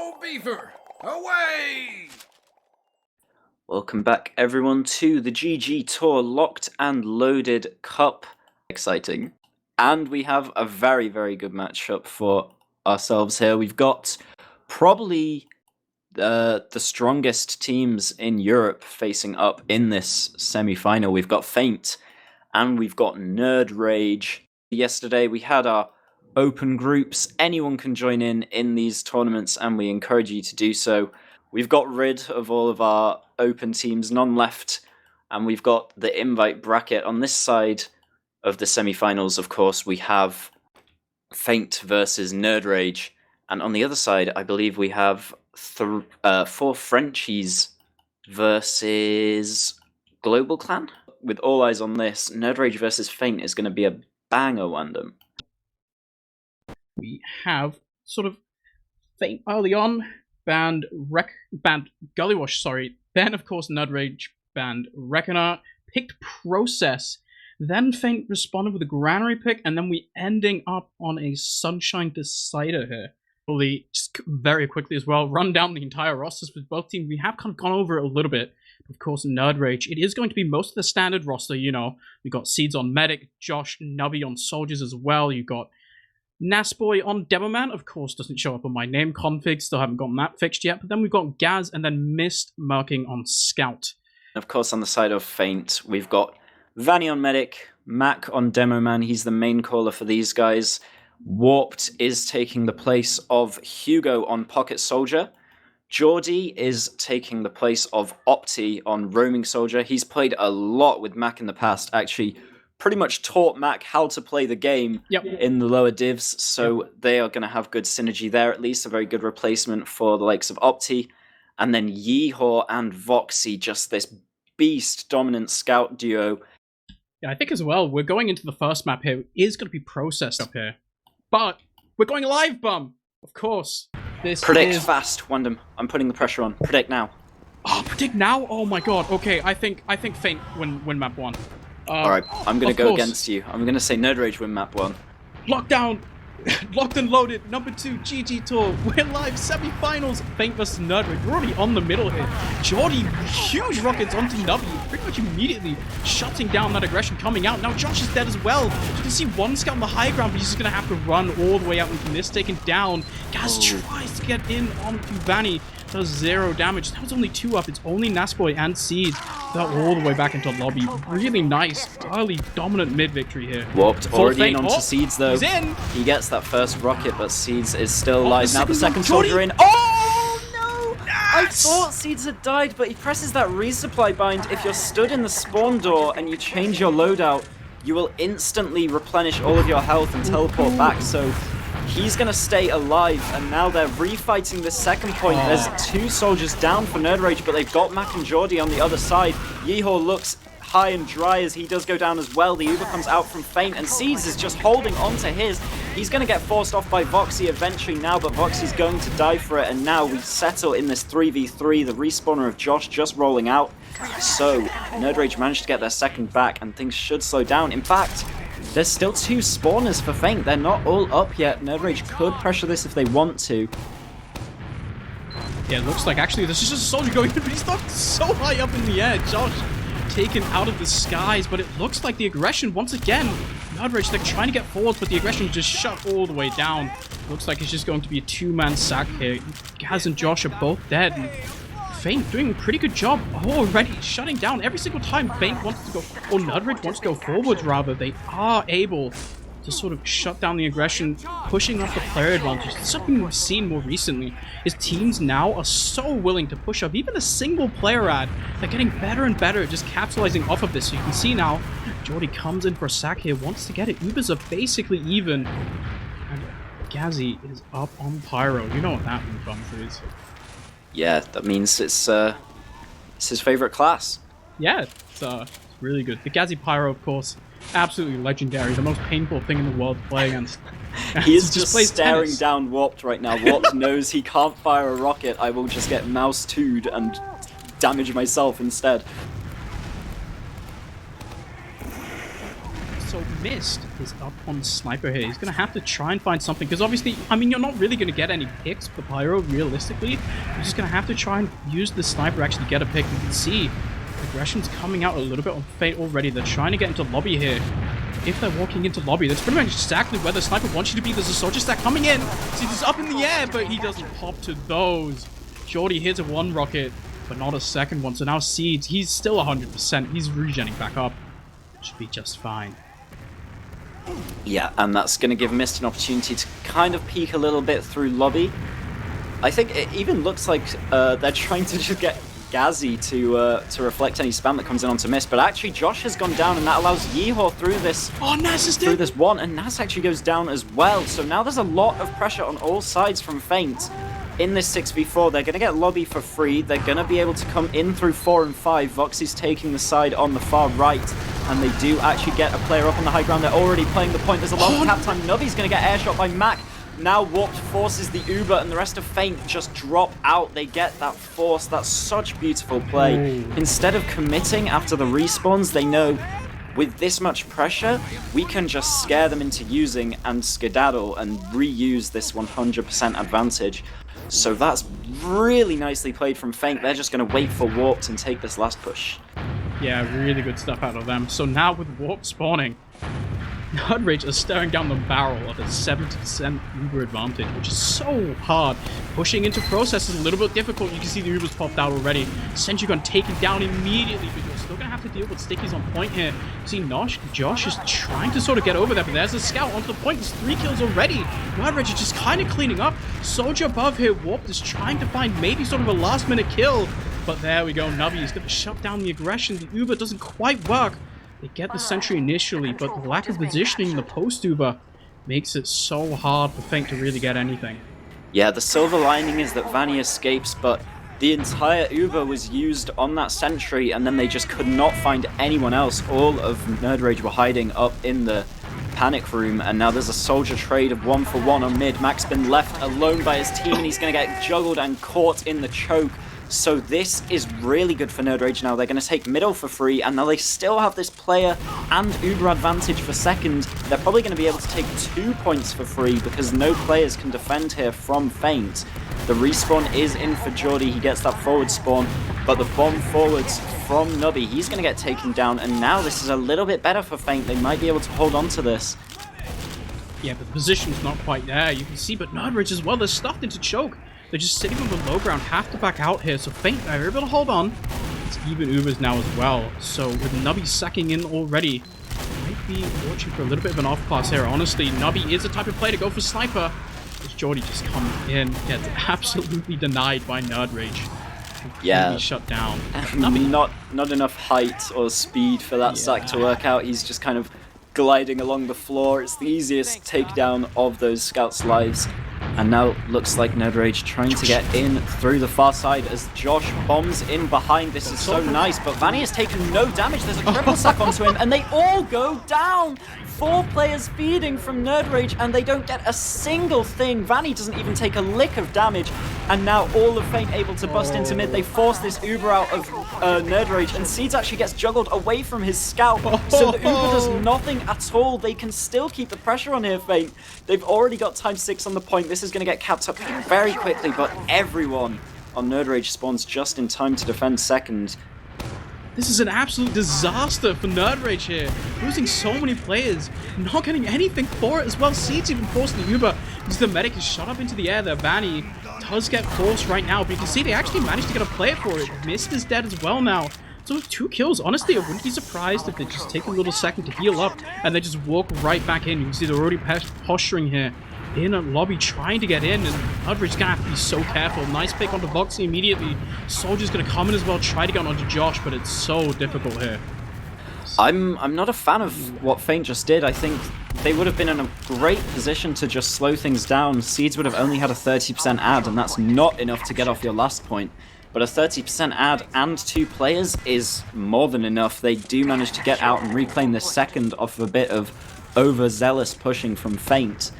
Go Beaver! Away! Welcome back everyone to the GGtoor Locked and Loaded Cup. Exciting. And we have a very, very good matchup for ourselves here. We've got probably the strongest teams in Europe facing up in this semi-final. We've got Feint and we've got nerdRage. Yesterday we had our open groups. Anyone can join in these tournaments and we encourage you to do so. We've got rid of all of our open teams, none left, and we've got the invite bracket. On this side of the semi-finals, of course, we have Feint versus nerdRage, and on the other side, I believe we have 4 Frenchies versus Global Clan. With all eyes on this, nerdRage versus Feint is going to be a banger, wandum. We have sort of Feint early on, banned Gullywash, sorry. Then, of course, nerdRage banned Reckoner, picked Process. Then Feint responded with a Granary pick, and then we ending up on a Sunshine Decider here. Probably just very quickly as well, run down the entire rosters with both teams. We have kind of gone over it a little bit. Of course, nerdRage, it is going to be most of the standard roster, you know. We got Seeds on Medic, Josh, Nubby on Soldiers as well. You got Nasboy on Demoman, of course, doesn't show up on my name config, still haven't got map fixed yet, but then we've got Gaz and then Mist marking on Scout. Of course, on the side of Feint, we've got Vanny on Medic, Mac on Demoman, he's the main caller for these guys. Warped is taking the place of Hugo on Pocket Soldier. Geordie is taking the place of Opti on Roaming Soldier. He's played a lot with Mac in the past, actually pretty much taught Mac how to play the game in the lower divs, so they are going to have good synergy there, at least a very good replacement for the likes of Opti. And then Yeehaw and Voxy, just this beast dominant scout duo. Yeah, I think as well, we're going into the first map here, it is going to be Processed up here. But we're going live, bum! Of course. This Predict is fast, Wandum. I'm putting the pressure on. Predict now. Oh, predict now? Oh my god. Okay, I think Feint win map 1. Alright, I'm going to go against you. I'm going to say nerdRage win map 1. Lockdown! Locked and Loaded, number 2, GGtoor. We're live, semi-finals. Feint versus nerdRage. We're already on the middle here. Geordie, huge rockets onto Nubby, pretty much immediately shutting down that aggression coming out. Now Josh is dead as well. You can see one scout on the high ground, but he's just going to have to run all the way out with Mist taken down. Gaz tries to get in onto Vanny. Does 0 damage. That was only 2 up. It's only Nasboy and Seeds. They're all the way back into lobby. Really nice, early, dominant mid victory here. Warped already in onto Seeds though. He's in. He gets that first rocket, but Seeds is still alive. Now the second soldier in. Oh no! I thought Seeds had died, but he presses that resupply bind. If you're stood in the spawn door and you change your loadout, you will instantly replenish all of your health and teleport back. So he's going to stay alive, and now they're refighting the second point. There's 2 soldiers down for nerdRage, but they've got Mac and Geordie on the other side. Yeehaw looks high and dry as he does go down as well. The Uber comes out from Feint, and Seeds is just holding on to his. He's going to get forced off by Voxy eventually now, but Voxy's going to die for it, and now we settle in this 3v3. The respawner of Josh just rolling out. So nerdRage managed to get their second back, and things should slow down. In fact, there's still 2 spawners for Feint. They're not all up yet. nerdRage could pressure this if they want to. Yeah, it looks like actually there's just a soldier going in, but he's not so high up in the air. Josh taken out of the skies, but it looks like the aggression, once again, nerdRage, they're trying to get forward, but the aggression just shut all the way down. Looks like it's just going to be a 2-man sack here. Gaz and Josh are both dead. And Feint doing a pretty good job already, shutting down every single time Feint wants to go, or nerdRage wants to go forwards rather. They are able to sort of shut down the aggression, pushing off the player advantage. It's something we've seen more recently. His teams now are so willing to push up even a single player ad. They're getting better and better at just capitalizing off of this. So you can see now, Geordie comes in for a sack here, wants to get it. Ubers are basically even. And Gazzy is up on Pyro. You know what that means, Bumper is. Yeah, that means it's his favorite class. Yeah, it's really good. The Gazzy Pyro, of course, absolutely legendary. The most painful thing in the world to play against. He is just staring down Warped right now. Warped knows he can't fire a rocket. I will just get mouse 2'd and damage myself instead. So Mist is up on Sniper here. He's going to have to try and find something, because obviously, I mean, you're not really going to get any picks for Pyro, realistically. You're just going to have to try and use the Sniper to actually get a pick. You can see aggression's coming out a little bit on Fate already. They're trying to get into lobby here. If they're walking into lobby, that's pretty much exactly where the Sniper wants you to be. There's a soldier stack coming in. See, he's up in the air, but he doesn't pop to those. Jordy hits a one rocket, but not a second one. So now Seeds, he's still 100%. He's regenning back up. Should be just fine. Yeah, and that's going to give Mist an opportunity to kind of peek a little bit through lobby. I think it even looks like they're trying to just get Gazzy to reflect any spam that comes in onto Mist, but actually Josh has gone down, and that allows Yeehor through this through this one, and Nas actually goes down as well. So now there's a lot of pressure on all sides from Feint in this 6v4. They're going to get lobby for free. They're going to be able to come in through 4 and 5. Voxy's taking the side on the far right, and they do actually get a player up on the high ground. They're already playing the point. There's a lot of cap time. Nubby's going to get airshot by Mac. Now Warped forces the Uber, and the rest of Feint just drop out. They get that force. That's such beautiful play. Instead of committing after the respawns, they know with this much pressure, we can just scare them into using and skedaddle and reuse this 100% advantage. So that's really nicely played from Feint. They're just going to wait for Warped and take this last push. Yeah, really good stuff out of them. So now with Warp spawning, nerdRage are staring down the barrel of a 70% Uber advantage, which is so hard. Pushing into process is a little bit difficult. You can see the Ubers popped out already. Senjugun taken down immediately, but you're still going to have to deal with Stickies on point here. See, Josh is trying to sort of get over there, but there's a scout onto the point. There's 3 kills already. nerdRage is just kind of cleaning up. Soldier above here, Warped is trying to find maybe sort of a last-minute kill. But there we go, Nubby is going to shut down the aggression. The Uber doesn't quite work. They get the sentry initially, but the lack of positioning in the post-Uber makes it so hard for Feint to really get anything. Yeah, the silver lining is that Vanny escapes, but the entire Uber was used on that sentry, and then they just could not find anyone else. All of nerdRage were hiding up in the panic room, and now there's a soldier trade of 1-for-1 on mid. Mac's been left alone by his team, and he's going to get juggled and caught in the choke. So this is really good for nerdRage now. They're going to take middle for free, and now they still have this player and Uber advantage for second. They're probably going to be able to take 2 points for free because no players can defend here from Feint. The respawn is in for Jordy. He gets that forward spawn, but the bomb forwards from Nubby, he's going to get taken down, and now this is a little bit better for Feint. They might be able to hold on to this. Yeah, but the position's not quite there. You can see, but nerdRage as well, they're stuffed into choke. They're just sitting on the low ground, have to back out here, so Feint are able to hold on. It's even Ubers now as well, so with Nubby sacking in already, might be watching for a little bit of an off pass here. Honestly, Nubby is the type of player to go for Sniper. As Jordy just comes in, gets absolutely denied by nerdRage. Yeah, shut down. Not enough height or speed for that sack to work out. He's just kind of gliding along the floor. It's the easiest takedown of those scouts' lives. And now looks like nerdRage trying to get in through the far side as Josh bombs in behind. This is so nice, but Vanny has taken no damage. There's a triple sack onto him, and they all go down. 4 players feeding from nerdRage, and they don't get a single thing. Vanny doesn't even take a lick of damage, and now all of Feint able to bust into mid. They force this Uber out of nerdRage, and Seeds actually gets juggled away from his scout. So the Uber does nothing at all. They can still keep the pressure on here, Feint. They've already got ×6 on the point. This is going to get capped up very quickly, but everyone on nerdRage spawns just in time to defend second. This is an absolute disaster for nerdRage here. Losing so many players, not getting anything for it as well. Seeds even forced the Uber because the medic is shot up into the air there. Vanny does get forced right now, but you can see they actually managed to get a player for it. Mist is dead as well now. So with 2 kills, honestly, I wouldn't be surprised if they just take a little second to heal up and they just walk right back in. You can see they're already posturing here in a lobby trying to get in, and nerdRage's gonna have to be so careful. Nice pick onto Voxy immediately. Soldier's gonna come in as well, try to get onto Josh, but it's so difficult here. I'm not a fan of what Feint just did. I think they would have been in a great position to just slow things down. Seeds would have only had a 30% ad, and that's not enough to get off your last point. But a 30% ad and 2 players is more than enough. They do manage to get out and reclaim this second off of a bit of overzealous pushing from Feint.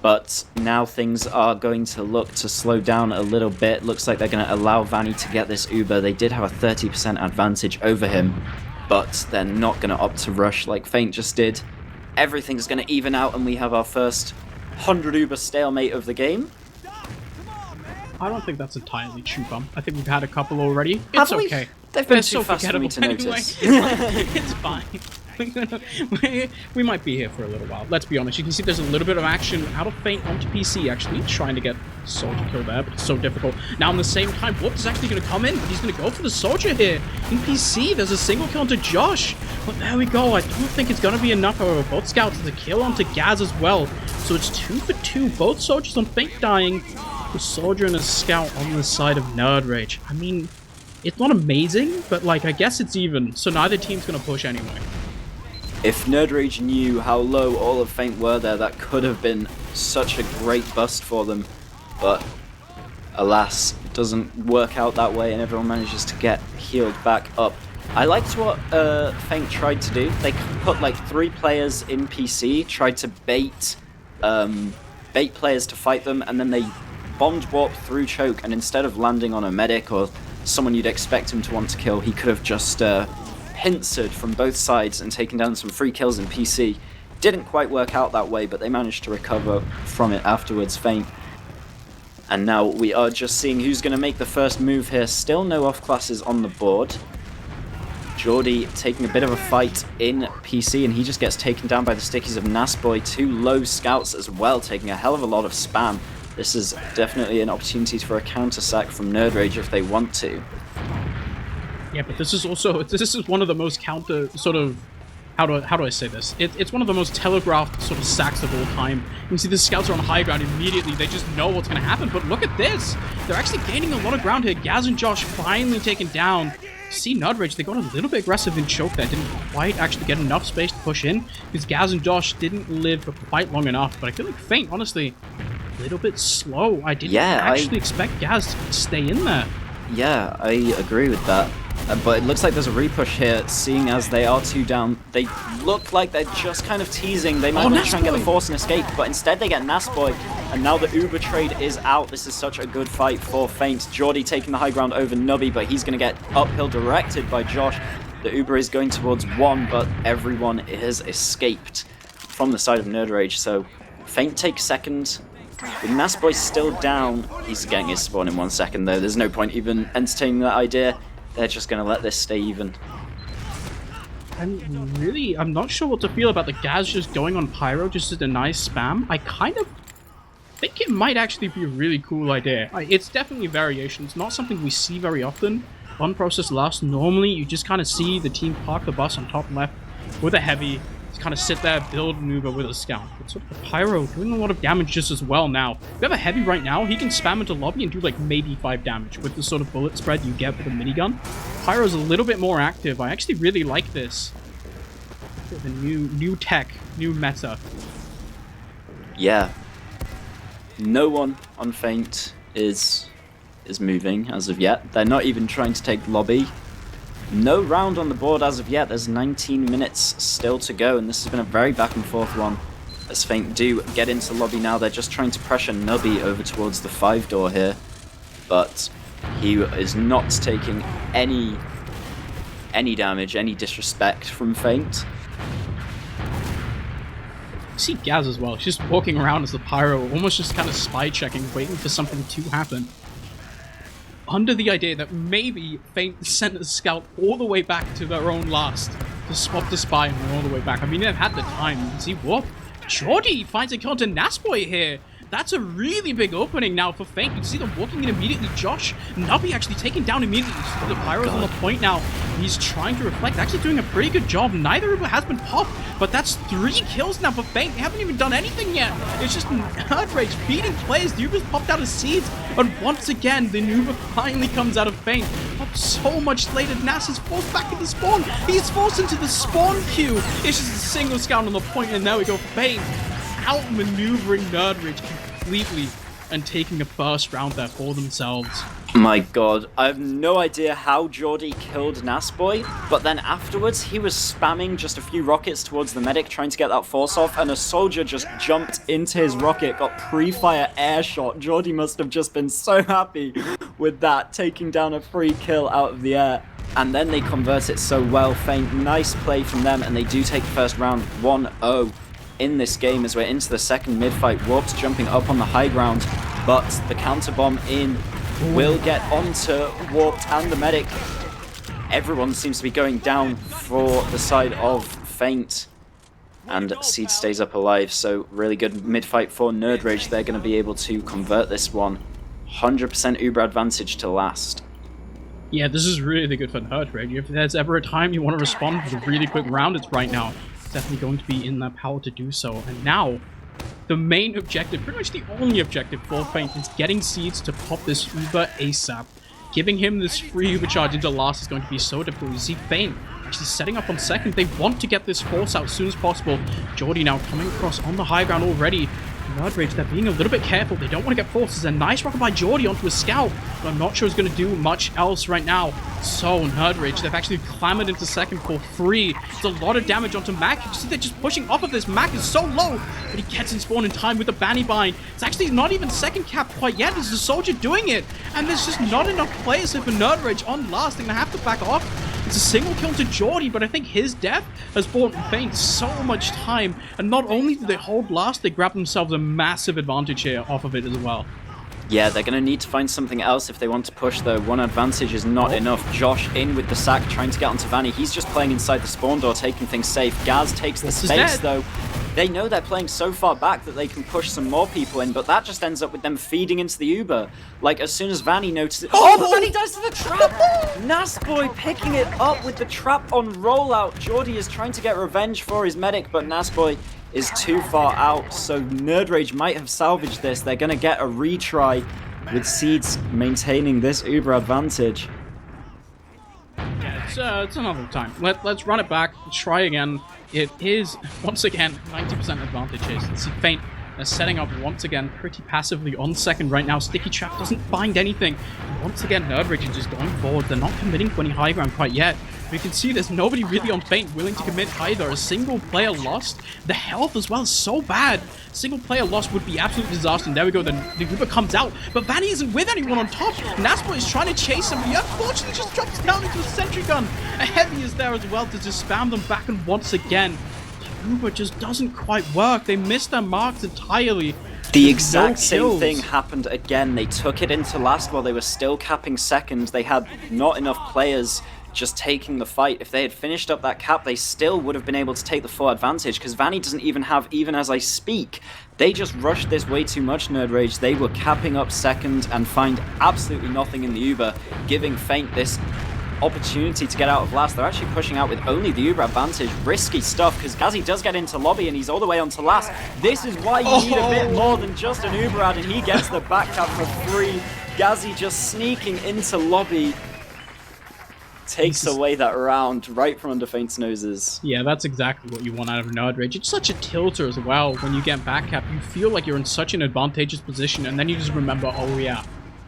But now things are going to look to slow down a little bit. Looks like they're going to allow Vanny to get this Uber. They did have a 30% advantage over him, but they're not going to opt to rush like Feint just did. everything's going to even out and we have our first 100 Uber stalemate of the game. I don't think that's entirely true, Bum. I think we've had a couple already. It's okay. They've been They're too so fast for me to forgettable notice. anyway. It's fine. We might be here for a little while. Let's be honest. You can see there's a little bit of action out of Feint onto PC, actually, trying to get Soldier kill there, but it's so difficult. Now, in the same time, Whoop is actually going to come in, but he's going to go for the Soldier here. In PC, there's a single kill onto Josh. But there we go. I don't think it's going to be enough, however. Both scouts, there's a kill onto Gaz as well. So it's 2 for 2. Both Soldiers on Feint dying. A Soldier and a Scout on the side of nerdRage. I mean, it's not amazing, but, like, I guess it's even. So neither team's going to push anyway. If nerdRage knew how low all of Feint were there, that could have been such a great bust for them. But, alas, it doesn't work out that way and everyone manages to get healed back up. I liked what Feint tried to do. They put like 3 players in PC, tried to bait players to fight them, and then they bombed warp through choke, and instead of landing on a medic or someone you'd expect him to want to kill, he could have just pincered from both sides and taken down some free kills in PC. Didn't quite work out that way, but they managed to recover from it afterwards, Feint. And now we are just seeing who's going to make the first move here. Still no off classes on the board. Jordy taking a bit of a fight in PC, and he just gets taken down by the stickies of Nasboy. 2 low scouts as well, taking a hell of a lot of spam. This is definitely an opportunity for a counter-sack from nerdRage if they want to. Yeah, but this is one of the most counter sort of, how do I say this? It's one of the most telegraphed sort of sacks of all time. You can see the scouts are on high ground immediately. They just know what's going to happen. But look at this. They're actually gaining a lot of ground here. Gaz and Josh finally taken down. See nerdRage, they got a little bit aggressive in choke there. Didn't quite actually get enough space to push in because Gaz and Josh didn't live for quite long enough. But I feel like Feint, honestly, a little bit slow. I didn't actually expect Gaz to stay in there. Yeah, I agree with that. But it looks like there's a repush here, seeing as they are 2 down. They look like they're just kind of teasing. They might want to try and get a force and escape, but instead they get Nasboy. And now the Uber trade is out. This is such a good fight for Feint. Jordy taking the high ground over Nubby, but he's going to get uphill directed by Josh. The Uber is going towards 1, but everyone has escaped from the side of nerdRage. So Feint takes second. With Nasboy still down, he's getting his spawn in 1 second though. There's no point even entertaining that idea. They're just going to let this stay even. I'm not sure what to feel about the Gaz just going on Pyro just to deny spam. I kind of think it might actually be a really cool idea. It's definitely variation. It's not something we see very often on Process Last. Normally, you just kind of see the team park the bus on top left with a heavy, kind of sit there, build an Uber with a scout. But sort of the Pyro doing a lot of damage just as well now. We have a heavy right now. He can spam into lobby and do like maybe 5 damage with the sort of bullet spread you get with a minigun. Pyro's a little bit more active. I actually really like this. The new tech, new meta. Yeah. No one on Feint is moving as of yet. They're not even trying to take lobby. No round on the board as of yet. There's 19 minutes still to go, and this has been a very back and forth one. As Feint do get into lobby now, they're just trying to pressure Nubby over towards the 5 door here. But he is not taking any damage, any disrespect from Feint. You see Gaz as well. She's just walking around as the Pyro, almost just kind of spy checking, waiting for something to happen. Under the idea that maybe Feint sent a scout all the way back to their own last to swap the spy and all the way back. I mean, they've had the time. You can see, whoop, Jordy finds a kill to Nasboy here. That's a really big opening now for Feint. You can see them walking in immediately. Josh, Nubby actually taken down immediately. So the Pyro's on the point now. He's trying to reflect, actually doing a pretty good job. Neither Uber has been popped, but that's 3 kills now for Feint. They haven't even done anything yet. It's just nerdRage beating players. The Uber's popped out of seeds, and once again, the Uber finally comes out of Feint. Not so much later, Nas is forced back into spawn. He's forced into the spawn queue. It's just a single scout on the point, and there we go. Feint outmaneuvering nerdRage completely and taking a first round there for themselves. My god, I have no idea how Jordy killed Nasboy, but then afterwards he was spamming just a few rockets towards the medic trying to get that force off, and a soldier just jumped into his rocket, got pre-fire air shot. Jordy must have just been so happy with that, taking down a free kill out of the air. And then they convert it so well. Feint, nice play from them, and they do take the first round 1-0. in this game as we're into the second mid-fight. Warp's jumping up on the high ground, but the counter bomb in will get onto Warped and the medic. Everyone seems to be going down for the side of Feint, and Seed stays up alive, so really good mid-fight for nerdRage. They're going to be able to convert this one. 100% Uber advantage to last. Yeah, this is really good for nerdRage. If there's ever a time you want to respond with a really quick round, it's right now. It's definitely going to be in their power to do so. And now, the main objective, pretty much the only objective for Feint, is getting Seeds to pop this Uber ASAP. Giving him this free Uber charge into last is going to be so difficult. You see Feint actually setting up on second. They want to get this force out as soon as possible. Jordy now coming across on the high ground already. nerdRage, they're being a little bit careful. They don't want to get forced. There's a nice rocket by Jordy onto a scout, but I'm not sure it's going to do much else right now. So, nerdRage, they've actually clambered into second for free. It's a lot of damage onto Mac. You see they're just pushing off of this. Mac is so low, but he gets in spawn in time with the Banny Bind. It's actually not even second cap quite yet. There's a soldier doing it, and there's just not enough players here for nerdRage on last. They're going to have to back off. It's a single kill to Jordy, but I think his death has bought Feint so much time. And not only did they hold last, they grabbed themselves a massive advantage here off of it as well. Yeah, they're going to need to find something else if they want to push, though. One advantage is not enough. Josh in with the sack, trying to get onto Vanny. He's just playing inside the spawn door, taking things safe. Gaz takes the space, though. They know they're playing so far back that they can push some more people in, but that just ends up with them feeding into the Uber. Like, as soon as Vanny notices... Oh, but Vanny dies to the trap! Nasboy picking it up with the trap on rollout. Jordy is trying to get revenge for his medic, but Nasboy is too far out, so nerdRage might have salvaged this. They're going to get a retry with Seeds maintaining this Uber advantage. Yeah, it's another time. Let's run it back. Let's try again. It is, once again, 90% advantage here. Let's see Feint. They're setting up once again pretty passively on second right now. Sticky Trap doesn't find anything. Once again, nerdRage is just going forward. They're not committing to any high ground quite yet. We can see there's nobody really on Feint willing to commit either. A single player lost. The health as well is so bad. Single player lost would be absolute disaster. And there we go. The Uber comes out. But Vanny isn't with anyone on top. Naspo is trying to chase him. But he unfortunately just drops down into a sentry gun. A heavy is there as well to just spam them back. And once again, the Uber just doesn't quite work. They missed their marks entirely. The exact same thing happened again. They took it into last while they were still capping second. They had not enough players just taking the fight. If they had finished up that cap, they still would have been able to take the full advantage, because Vanny doesn't even have, even as I speak. They just rushed this way too much, nerdRage. They were capping up second and find absolutely nothing in the Uber, giving Feint this opportunity to get out of last. They're actually pushing out with only the Uber advantage. Risky stuff, because Gazzy does get into lobby and he's all the way onto last. This is why you need a bit more than just an Uber ad, and he gets the back cap for free. Gazzy just sneaking into lobby takes away that round right from under Feint's noses. Yeah, that's exactly what you want out of nerdRage. It's such a tilter as well. When you get back cap, you feel like you're in such an advantageous position, and then you just remember, oh yeah,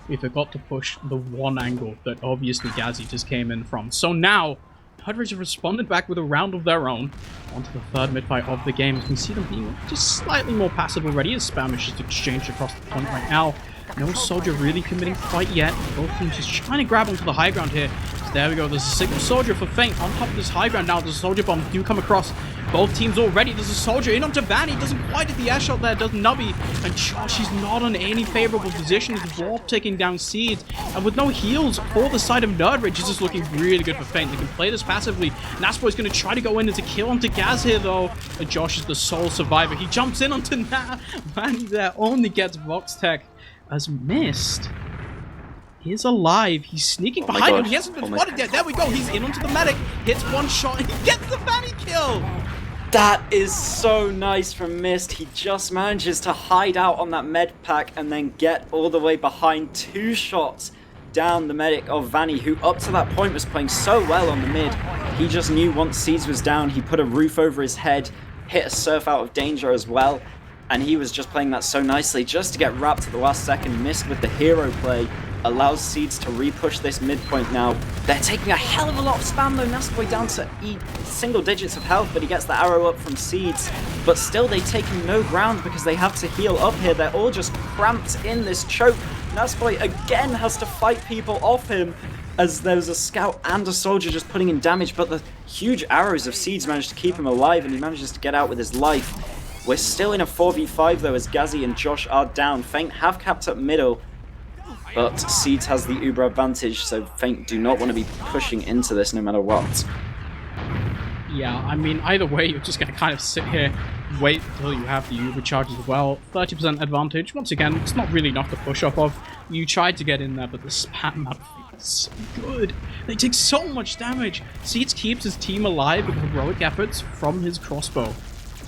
we forgot to push the one angle that obviously Gazzy just came in from. So now, nerdRage have responded back with a round of their own onto the third mid-fight of the game. You can see them being just slightly more passive already, as spam is just exchanged across the point right now. No soldier really committing quite yet. Both teams just trying to grab onto the high ground here. So there we go. There's a single soldier for Feint on top of this high ground now. There's a soldier bomb do come across both teams already. There's a soldier in onto Vanny. Doesn't quite hit the air shot there. Does Nubby. And Josh is not in any favorable position. He's Warp taking down Seeds. And with no heals for the side of nerdRage, it's just looking really good for Feint. They can play this passively. Naspo is going to try to go in as a kill onto Gaz here though. And Josh is the sole survivor. He jumps in onto Vanny there. Only gets Vox Tech as missed. He's alive. He's sneaking behind him. He hasn't been spotted yet. There we go. He's in onto the medic. Hits one shot. And he gets the Vanny kill. That is so nice from Mist. He just manages to hide out on that med pack and then get all the way behind, 2 shots down the medic of Vanny, who up to that point was playing so well on the mid. He just knew once Seeds was down, he put a roof over his head, hit a surf out of danger as well. And he was just playing that so nicely, just to get wrapped at the last second. Missed with the hero play, allows Seeds to re-push this midpoint now. They're taking a hell of a lot of spam though. Nasboy down to single digits of health, but he gets the arrow up from Seeds. But still, they've taken no ground because they have to heal up here. They're all just cramped in this choke. Nasboy again has to fight people off him, as there's a scout and a soldier just putting in damage, but the huge arrows of Seeds managed to keep him alive, and he manages to get out with his life. We're still in a 4v5 though, as Gazzy and Josh are down. Feint have capped up middle, but Seeds has the Uber advantage, so Feint do not want to be pushing into this no matter what. Yeah, I mean, either way, you're just going to kind of sit here, wait until you have the Uber charge as well. 30% advantage. Once again, it's not really enough to push off of. You tried to get in there, but the spam map is so good. They take so much damage. Seeds keeps his team alive with heroic efforts from his crossbow.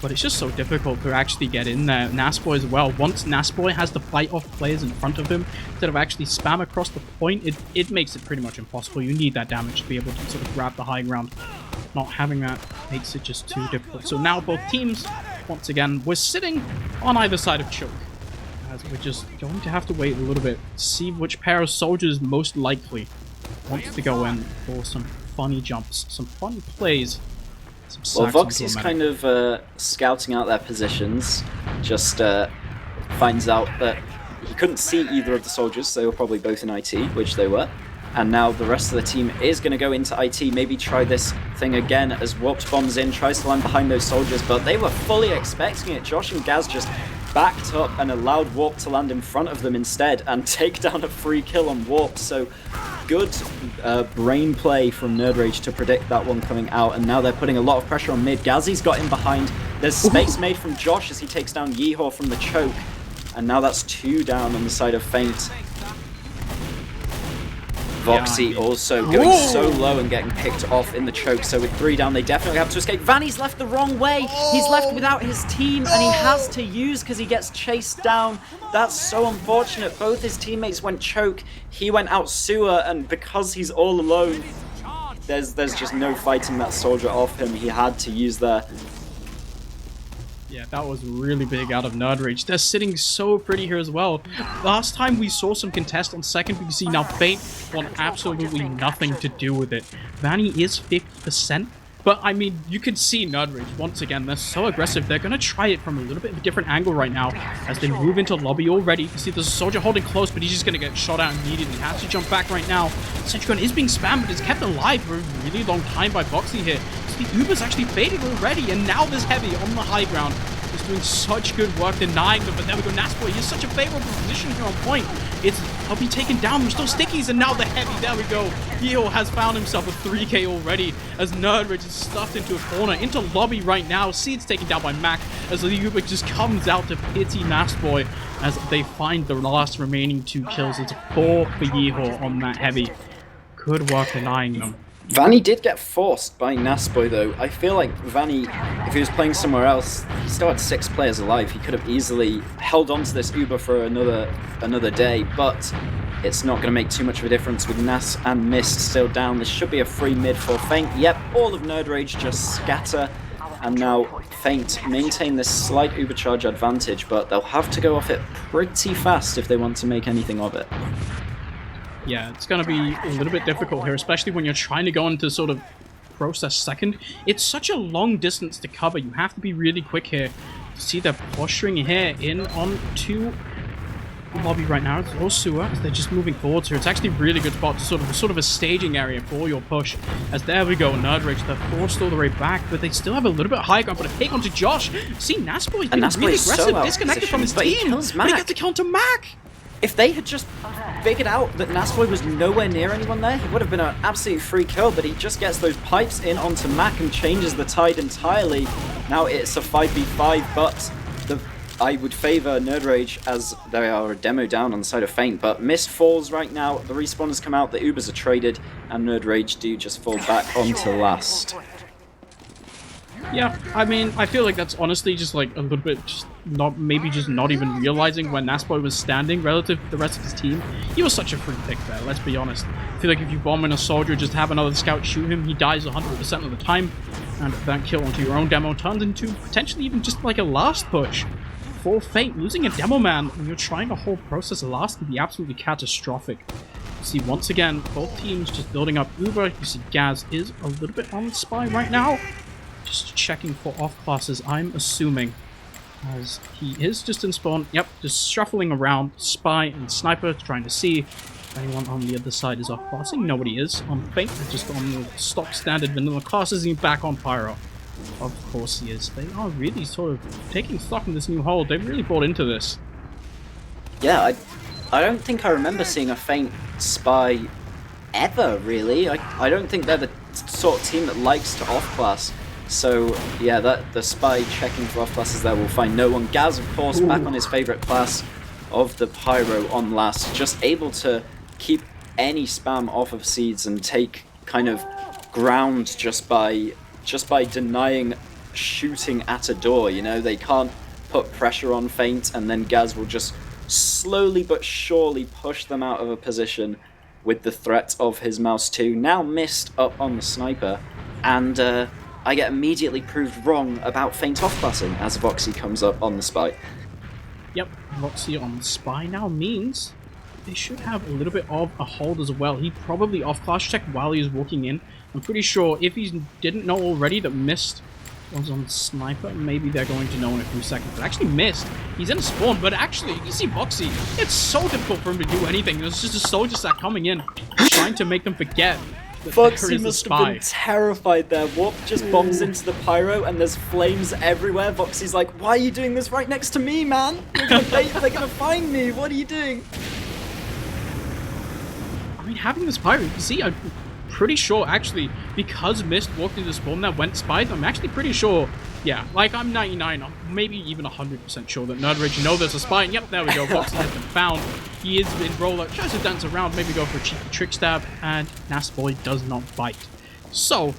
But it's just so difficult to actually get in there. Nasboy as well. Once Nasboy has to fight off players in front of him, instead of actually spam across the point, it makes it pretty much impossible. You need that damage to be able to sort of grab the high ground. Not having that makes it just too difficult. So now both teams, once again, we're sitting on either side of choke. As we're just going to have to wait a little bit, see which pair of soldiers most likely wants to go in for some funny jumps, some funny plays. Well, Voxy's kind of scouting out their positions, just finds out that he couldn't see either of the soldiers, so they were probably both in IT, which they were. And now the rest of the team is going to go into IT, maybe try this thing again as Warped bombs in, tries to land behind those soldiers, but they were fully expecting it. Josh and Gaz just backed up and allowed Warp to land in front of them instead and take down a free kill on Warp. So good brain play from nerdRage to predict that one coming out, and now they're putting a lot of pressure on mid. Gazzy's got in behind. There's space made from Josh as he takes down Yeehor from the choke, and now that's 2 down on the side of Feint. Voxy also going so low and getting picked off in the choke, so with 3 down they definitely have to escape. Vanny's left the wrong way, he's left without his team and he has to use because he gets chased down. That's so unfortunate. Both his teammates went choke, he went out sewer, and because he's all alone, there's just no fighting that soldier off him. He had to use there. Yeah, that was really big out of nerdRage. They're sitting so pretty here as well. Last time we saw some contest on second BC, now Feint want absolutely nothing to do with it. Vanny is 50%, but I mean, you can see nerdRage once again. They're so aggressive. They're going to try it from a little bit of a different angle right now as they move into lobby already. You can see there's a soldier holding close, but he's just going to get shot out immediately. He has to jump back right now. Sentrigon is being spammed, but is kept alive for a really long time by Voxy here. So the Uber's actually faded already, and now there's Heavy on the high ground. He's doing such good work denying them, but there we go. Nasboy, he's such a favorable position here on point. I'll be taken down. There's still stickies, and now the Heavy. There we go. Yeehor has found himself a 3k already as nerdRage is stuffed into a corner, into lobby right now. Seed's taken down by Mac as the Uber just comes out to pity Nasboy as they find the last remaining 2 kills. It's 4 for Yeehor on that Heavy. Good work denying them. Vanny did get forced by Nasboy though. I feel like Vanny, if he was playing somewhere else, he still had 6 players alive. He could have easily held on to this Uber for another day, but it's not going to make too much of a difference with Nas and Mist still down. This should be a free mid for Feint. Yep, all of nerdRage just scatter, and now Feint maintain this slight Uber charge advantage, but they'll have to go off it pretty fast if they want to make anything of it. Yeah, it's going to be a little bit difficult here, especially when you're trying to go into sort of process second. It's such a long distance to cover. You have to be really quick here. See, they're posturing here in onto lobby right now. It's all sewer as they're just moving forwards here. It's actually a really good spot to sort of a staging area for your push. As there we go, nerdRage, they're forced all the way back, but they still have a little bit of high ground. But a pick onto Josh. See, Nasboy's being really aggressive, disconnected from his team. But he gets to counter Mac. If they had just figured out that Nasboy was nowhere near anyone there, he would have been an absolute free kill, but he just gets those pipes in onto Mac and changes the tide entirely. Now it's a 5v5, but I would favour nerdRage as they are a demo down on the side of Feint, but Mist falls right now, the respawners come out, the Ubers are traded, and nerdRage do just fall back onto last. Yeah, I mean, I feel like that's honestly just like a little bit just not even realizing where Nasboy was standing relative to the rest of his team. He was such a free pick there, let's be honest. I feel like if you bomb in a soldier, just have another scout shoot him, he dies 100% of the time, and that kill onto your own demo turns into potentially even just like a last push. For Feint, losing a demo man when you're trying to hold process last can be absolutely catastrophic. You see, once again, both teams just building up Uber. You see Gaz is a little bit on the spy right now. Just checking for off classes, I'm assuming. As he is just in spawn. Yep, just shuffling around. Spy and Sniper trying to see if anyone on the other side is off classing. Nobody is on Feint. They're just on the stock standard vanilla classes and back on Pyro. Of course he is. They are really sort of taking stock in this new hold. They've really bought into this. Yeah, I don't think I remember seeing a Feint spy ever, really. I don't think they're the sort of team that likes to off-class. So, yeah, the spy checking for off-classes there will find no one. Gaz, of course, back on his favourite class of the Pyro on last, just able to keep any spam off of Seeds and take kind of ground just by denying shooting at a door, you know? They can't put pressure on Feint, and then Gaz will just slowly but surely push them out of a position with the threat of his mouse 2. Now missed up on the sniper, and I get immediately proved wrong about Feint off-classing as Voxy comes up on the spy. Yep, Voxy on the spy now means they should have a little bit of a hold as well. He probably off-class checked while he was walking in. I'm pretty sure if he didn't know already that Mist was on sniper, maybe they're going to know in a few seconds. But actually Mist, he's in a spawn, but actually, you see Voxy, it's so difficult for him to do anything. There's just a soldier stack coming in, trying to make them forget that Voxy must have been terrified there. Warp just bombs into the Pyro and there's flames everywhere. Voxy's like, why are you doing this right next to me, man? They're gonna find me. What are you doing? I mean, having this Pyro, you see, I'm pretty sure, actually, because Mist walked into the spawn that went spies, I'm actually pretty sure, yeah, like, I'm 99, maybe even 100% sure that nerdRage know there's a spy, and yep, there we go, Voxy has been found. He is in roller, tries to dance around, maybe go for a cheeky trick stab, and Nasboy does not bite. So,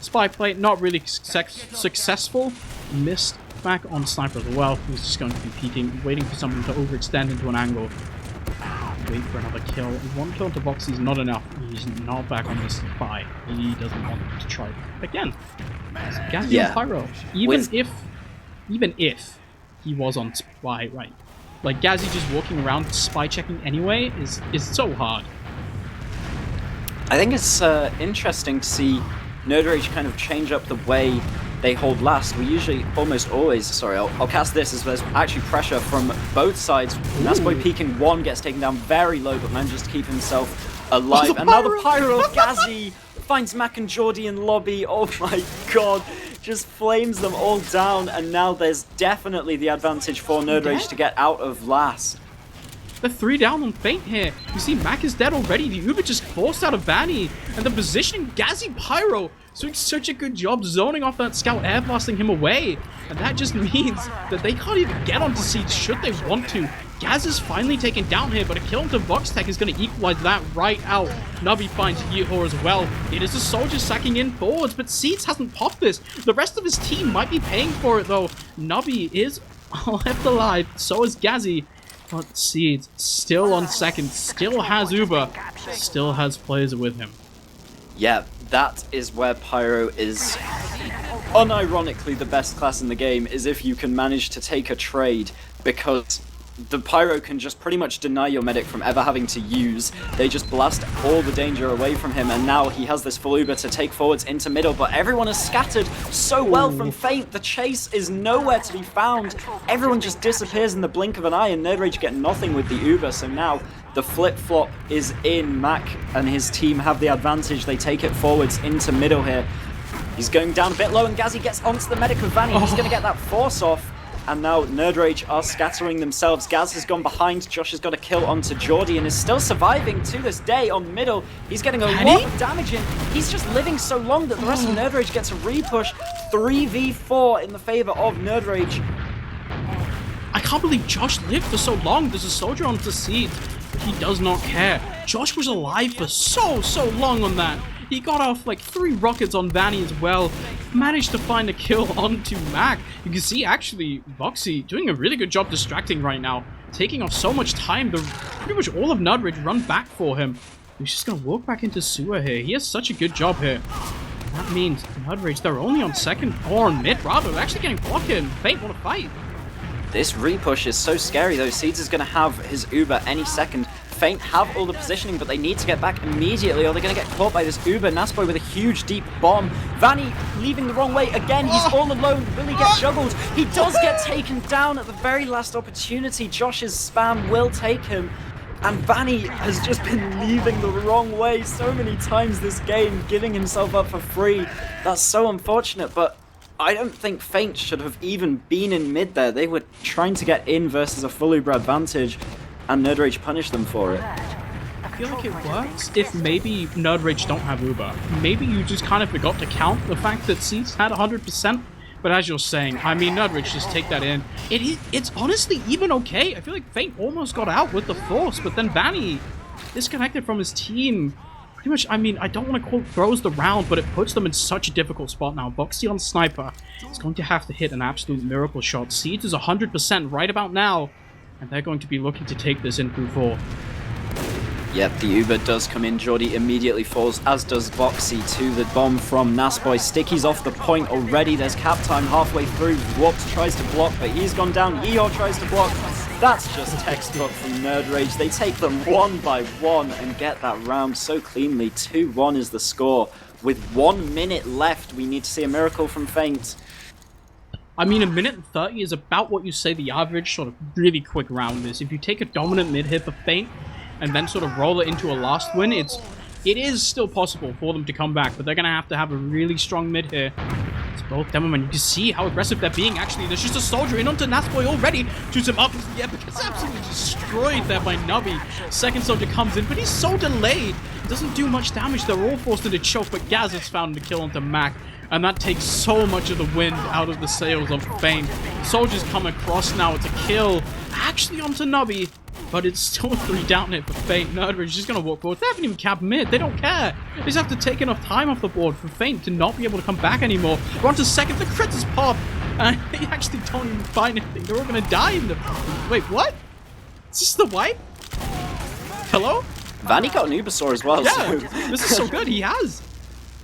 spy play, not really successful. Mist back on sniper as well. He's just going to be peeking, waiting for someone to overextend into an angle. Wait for another kill. One kill to Voxy is not enough. He's not back on this spy. He doesn't want to try again. Gazi on Pyro. Even if he was on spy, right? Like Gazi just walking around spy checking anyway is so hard. I think it's interesting to see nerdRage kind of change up the way they hold last. We usually almost always, sorry, I'll cast this as there's actually pressure from both sides. Nasboy peeking one, gets taken down very low, but manages to keep himself alive. And now the Pyro of Gazi finds Mac and Geordie in lobby. Oh my god, just flames them all down, and now there's definitely the advantage for nerdRage to get out of last. The 3 down on Feint here. You see Mac is dead already. The Uber just forced out of Vanny. And the positioning, Gazi Pyro doing such a good job zoning off that scout, air blasting him away. And that just means that they can't even get onto Siege should they want to. Gaz is finally taken down here, but a kill into Voxtech is going to equalize that right out. Nubby finds GGtoor as well. It is a soldier sacking in forwards, but Seeds hasn't popped this. The rest of his team might be paying for it though. Nubby is left alive, so is Gazi. But Seeds still on second, still has Uber, still has players with him. Yeah, that is where Pyro is unironically the best class in the game, is if you can manage to take a trade, because the Pyro can just pretty much deny your medic from ever having to use. They just blast all the danger away from him, and now he has this full Uber to take forwards into middle, but everyone is scattered so well from Feint. The chase is nowhere to be found. Everyone just disappears in the blink of an eye, and nerdRage get nothing with the Uber, so now the flip-flop is in. Mac and his team have the advantage. They take it forwards into middle here. He's going down a bit low, and Gazi gets onto the medic with Vanny. He's going to get that force off. And now nerdRage are scattering themselves. Gaz has gone behind. Josh has got a kill onto Geordie and is still surviving to this day on middle. He's getting a lot of damage in. He's just living so long that the rest of nerdRage gets a repush. 3v4 in the favor of nerdRage. I can't believe Josh lived for so long. There's a soldier onto Seed, but he does not care. Josh was alive for so long on that. He got off like 3 rockets on Vanny as well. Managed to find a kill onto Mac. You can see actually Voxy doing a really good job distracting right now. Taking off so much time. Pretty much all of nerdRage run back for him. He's just going to walk back into sewer here. He has such a good job here. That means nerdRage, they're only on second, or on mid rather. They're actually getting blocked in. Feint want to fight. This repush is so scary though. Seeds is going to have his Uber any second. Feint have all the positioning, but they need to get back immediately or they're going to get caught by this Uber. Nasboy with a huge deep bomb. Vanny leaving the wrong way again. He's all alone. Will he get juggled? He does get taken down at the very last opportunity. Josh's spam will take him. And Vanny has just been leaving the wrong way so many times this game, giving himself up for free. That's so unfortunate, but I don't think Feint should have even been in mid there. They were trying to get in versus a full Uber advantage, and nerdRage punished them for it. I feel like it works if maybe nerdRage don't have Uber. Maybe you just kind of forgot to count the fact that Seeds had 100%. But as you're saying, I mean, nerdRage just take that in. It's honestly even okay. I feel like Feint almost got out with the Force, but then Vanny disconnected from his team. Pretty much, I mean, I don't want to call throws the round, but it puts them in such a difficult spot now. Boxy on Sniper is going to have to hit an absolute miracle shot. Seeds is 100% right about now, and they're going to be looking to take this in through 4. Yep, the Uber does come in. Jordy immediately falls, as does Boxy to the bomb from Nasboy. Sticky's off the point already. There's cap time halfway through. Warps tries to block, but he's gone down. Yeehor tries to block. That's just textbook from nerdRage. They take them 1 by 1 and get that round so cleanly. 2-1 is the score. With 1 minute left, we need to see a miracle from Feint. I mean, 1:30 is about what you say the average sort of really quick round is. If you take a dominant mid hit for Feint, and then sort of roll it into a last win, it is still possible for them to come back, but they're going to have a really strong mid here. It's both Demoman. You can see how aggressive they're being, actually. There's just a soldier in onto Nasboy already. Shoots him up into the air, but gets absolutely destroyed there by Nubby. Second soldier comes in, but he's so delayed. It doesn't do much damage. They're all forced into choke, but Gaz has found the kill onto Mac. And that takes so much of the wind out of the sails of Feint. Soldiers come across now. It's a kill, actually onto Nubby. But it's still a 3 down hit for Feint. nerdRage is just going to walk forward. They haven't even capped mid. They don't care. They just have to take enough time off the board for Feint to not be able to come back anymore. We're on to second. The crits is pop. And they actually don't even find anything. They're all going to die in the... Wait, what? Is this the wipe? Hello? Vanny got an Ubersaur as well. Yeah, so. This is so good. He has.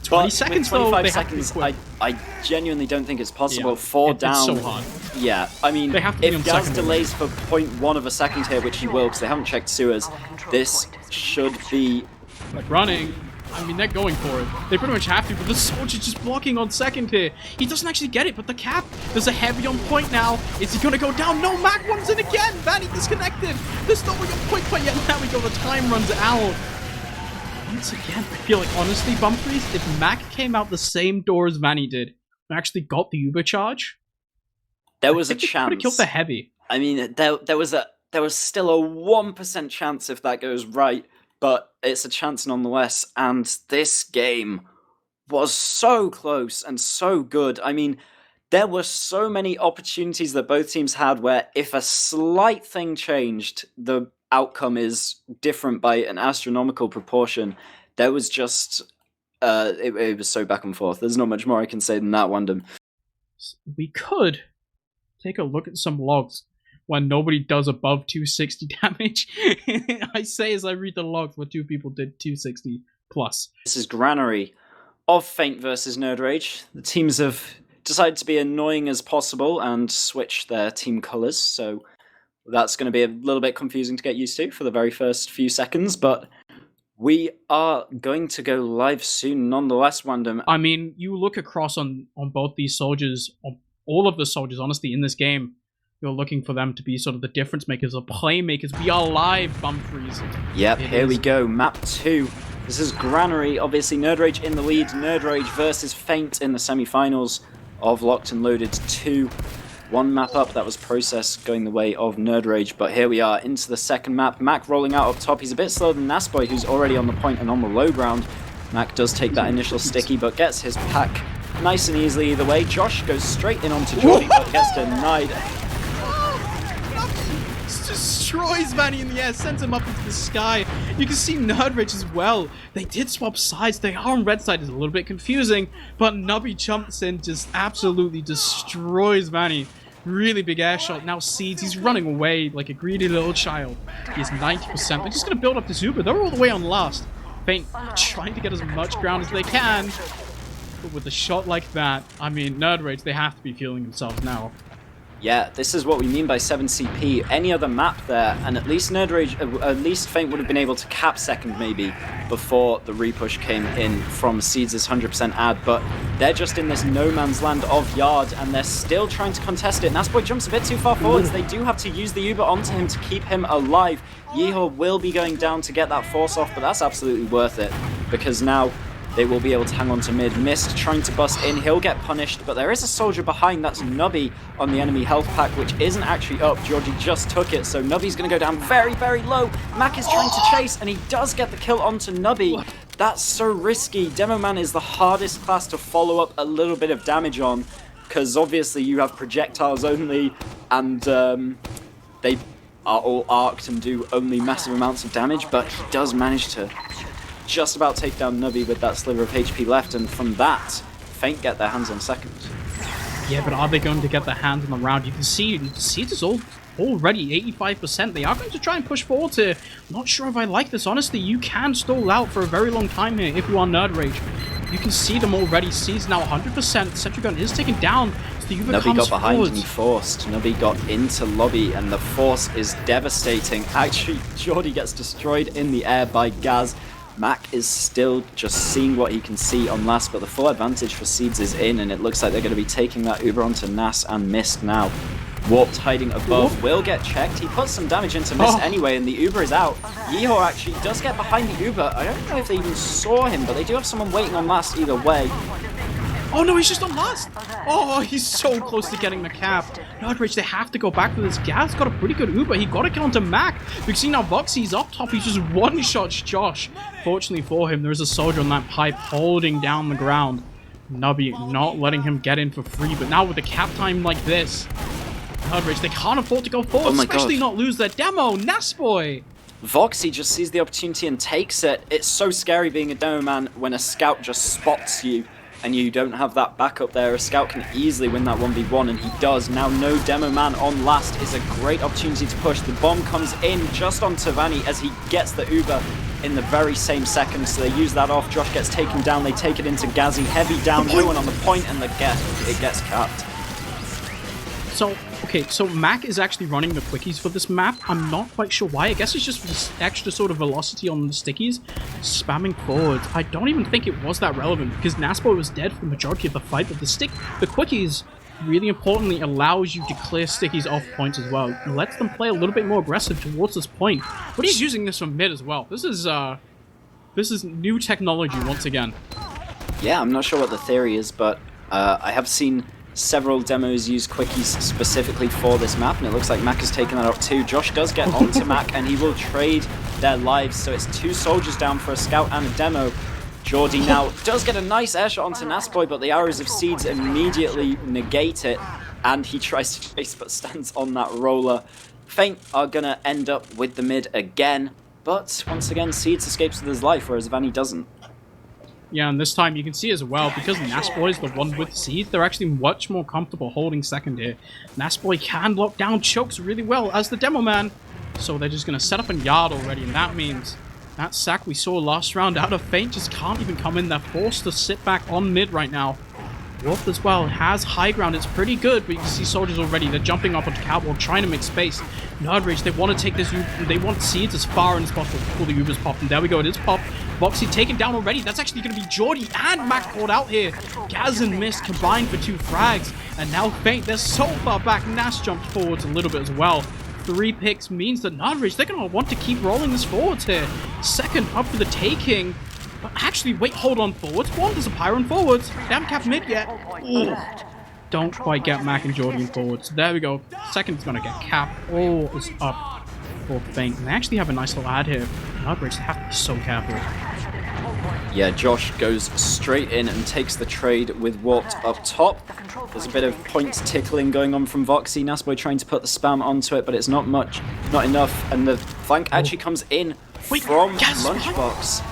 20 seconds, 25 though, seconds, I genuinely don't think it's possible. Yeah, 4 down. It's so hard. Yeah, I mean, if Gaz delays for 0.1 of a second here, which he will, because they haven't checked sewers, this should be... Like running. I mean, they're going for it. They pretty much have to, but the soldier's just blocking on second here. He doesn't actually get it, but the cap, there's a heavy on point now. Is he going to go down? No, Mac runs in again. Vanny disconnected. There's no way on point quite yet. Now we go, the time runs out. Once again, I feel like, honestly, Bumfries, if Mac came out the same door as Vanny did and actually got the Uber charge, there was a chance. Could have killed the heavy. I mean, there was still a 1% chance if that goes right, but it's a chance nonetheless. And this game was so close and so good. I mean, there were so many opportunities that both teams had where if a slight thing changed, the outcome is different by an astronomical proportion. There was just it was so back and forth. There's not much more I can say than that, Wandum. We could take a look at some logs when nobody does above 260 damage. I say as I read the logs where 2 people did 260 plus. This is Granary of Feint versus nerdRage. The teams have decided to be annoying as possible and switch their team colors, so that's going to be a little bit confusing to get used to for the very first few seconds, but we are going to go live soon nonetheless, Wandum. I mean, you look across on both these soldiers, on all of the soldiers, honestly, in this game, you're looking for them to be sort of the difference makers, or playmakers. We are live, Bumfries. Yep, here we go. Map 2. This is Granary, obviously nerdRage in the lead. nerdRage versus Feint in the semi-finals of Locked and Loaded 2. 1 map up, that was Process going the way of nerdRage, but here we are into the second map. Mac rolling out up top. He's a bit slower than Nasboy, who's already on the point and on the low ground. Mac does take that initial sticky, but gets his pack nice and easily either way. Josh goes straight in onto Jordy, but gets denied. Destroys Vanny in the air, sends him up into the sky. You can see nerdRage as well. They did swap sides. They are on red side. It's a little bit confusing, but Nubby jumps in, just absolutely destroys Vanny. Really big air shot. Now Seeds, he's running away like a greedy little child. He is 90%. They're just going to build up this Uber. They're all the way on last. Feint trying to get as much ground as they can. But with a shot like that, I mean, nerdRage, they have to be feeling themselves now. Yeah, this is what we mean by 7 CP. Any other map there, and at least nerdRage, at least Feint would have been able to cap second maybe before the repush came in from Seeds' 100% ad, but they're just in this no man's land of Yard, and they're still trying to contest it. Nasboy jumps a bit too far forwards. They do have to use the Uber onto him to keep him alive. Yeehor will be going down to get that force off, but that's absolutely worth it, because now they will be able to hang on to mid. Mist trying to bust in, he'll get punished, but there is a soldier behind, that's Nubby on the enemy health pack, which isn't actually up. Georgie just took it, so Nubby's going to go down very, very low. Mac is trying to chase, and he does get the kill onto Nubby. That's so risky. Demoman is the hardest class to follow up a little bit of damage on, because obviously you have projectiles only, and they are all arced and do only massive amounts of damage, but he does manage to just about take down Nubby with that sliver of HP left, and from that, Feint get their hands on second. Yeah, but are they going to get their hands on the round? You can see it's all already 85%. They are going to try and push forward here. Not sure if I like this. Honestly, you can stall out for a very long time here if you are nerdRage. You can see them already. Seeds now 100%. Sentry gun is taken down. So the Uber Nubby got behind forward. and he forced. Nubby got into lobby and the force is devastating. Actually, Geordie gets destroyed in the air by Gaz. Mac is still just seeing what he can see on last, but the full advantage for Seeds is in, and it looks like they're going to be taking that Uber onto Nas and Mist now. Warped hiding above will get checked. He puts some damage into Mist anyway, and the Uber is out. Yeehaw actually does get behind the Uber. I don't know if they even saw him, but they do have someone waiting on last either way. Oh no, he's just on last! Oh, he's so close to getting the cap. nerdRage, they have to go back for this. Gaz got a pretty good Uber. He got a kill onto Mac. We can see now Voxy's up top. He's just one-shots Josh. Fortunately for him, there is a soldier on that pipe holding down the ground. Nubby not letting him get in for free, but now with the cap time like this, nerdRage, they can't afford to go forward, especially not lose their demo. Nasboy! Voxy just sees the opportunity and takes it. It's so scary being a demo man when a scout just spots you and you don't have that backup there. A scout can easily win that 1v1, and he does. Now no demo man on last is a great opportunity to push. The bomb comes in just on Tavani as he gets the Uber in the very same second, so they use that off. Josh gets taken down, they take it into Gazzy, heavy down, no one on the point, and it gets capped. So, okay, so Mac is actually running the quickies for this map. I'm not quite sure why. I guess it's just this extra sort of velocity on the stickies, spamming forwards. I don't even think it was that relevant because Naspo was dead for the majority of the fight, but the quickies, really importantly, allows you to clear stickies off points as well. It lets them play a little bit more aggressive towards this point. But he's using this from mid as well. This is new technology once again. Yeah, I'm not sure what the theory is, but I have seen several demos use quickies specifically for this map, and it looks like Mac has taken that up too. Josh does get onto Mac, and he will trade their lives, so it's 2 soldiers down for a scout and a demo. Geordie now does get a nice air shot onto Nasboy, but the arrows of Seeds immediately negate it, and he tries to chase but stands on that roller. Feint are gonna end up with the mid again, but once again Seeds escapes with his life, whereas Vanny doesn't. Yeah, and this time you can see as well, because Nasboy is the one with Seeds, they're actually much more comfortable holding second here. Nasboy can lock down chokes really well as the demo man, so they're just going to set up a yard already, and that means that sack we saw last round out of Feint just can't even come in. They're forced to sit back on mid right now. Wolf as well has high ground. It's pretty good, but you can see soldiers already. They're jumping up onto Cowboy, trying to make space. nerdRage, they want to take this. They want Seeds as far in as possible before the Uber's popped. And there we go. It is popped. Voxy taken down already. That's actually going to be Geordie and Mac caught out here. Gaz and Mist combined for 2 frags. And now Feint, they're so far back. Nas jumped forwards a little bit as well. 3 picks means that nerdRage, they're going to want to keep rolling this forwards here. Second up for the taking. But actually, wait, hold on forwards. One, there's a Pyron forwards. They haven't capped mid yet. Ooh. Don't quite get Mac and Geordie in forwards. There we go. Second's gonna get capped. All is up for Feint. And they actually have a nice little ad here. nerdRage, they have to be so careful. Yeah, Josh goes straight in and takes the trade with Warped up top. There's a bit of point tickling going on from Voxy. Nasboy trying to put the spam onto it, but it's not enough. And the flank actually comes in from Lunchbox.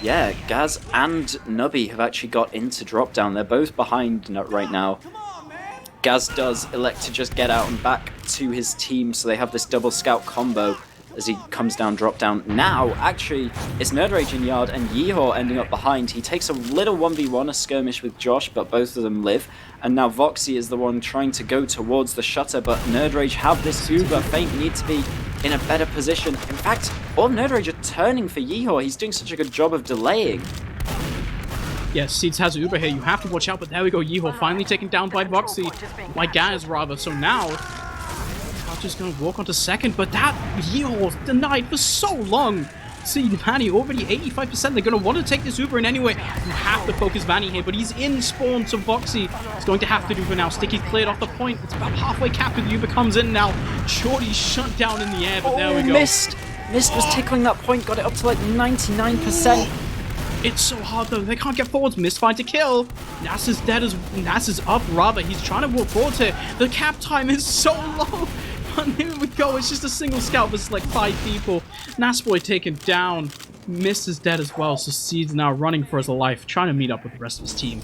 Yeah, Gaz and Nubby have actually got into drop down. They're both behind right now. Gaz does elect to just get out and back to his team, so they have this double scout combo as he comes down, drop down. Now, actually, it's nerdRage in yard and Yeehaw ending up behind. He takes a little 1v1, a skirmish with Josh, but both of them live. And now Voxy is the one trying to go towards the shutter, but nerdRage have this Uber. Feint need to be in a better position. In fact, all nerdRage are turning for Yeehaw. He's doing such a good job of delaying. Yes, Seeds has Uber here. You have to watch out, but there we go. Yeehaw finally taken down by Voxy. By Gaz, rather. So now, just going to walk onto second, but that Yeehaw denied for so long. see Vanny already 85%. They're going to want to take this Uber in anyway. You have to focus Vanny here, but he's in spawn, so Voxy is going to have to do for now. Sticky's cleared off the point. It's about halfway capped. The Uber comes in now. Shorty's shut down in the air, but there we go. Mist was tickling that point, got it up to like 99%. It's so hard though, they can't get forwards. Mist find to kill. Nas is dead as Nas is up rather. He's trying to walk forward here. The cap time is so low. And here we go. It's just a single scout versus like 5 people. Nasboy taken down. Mist is dead as well. So Seed's now running for his life, trying to meet up with the rest of his team.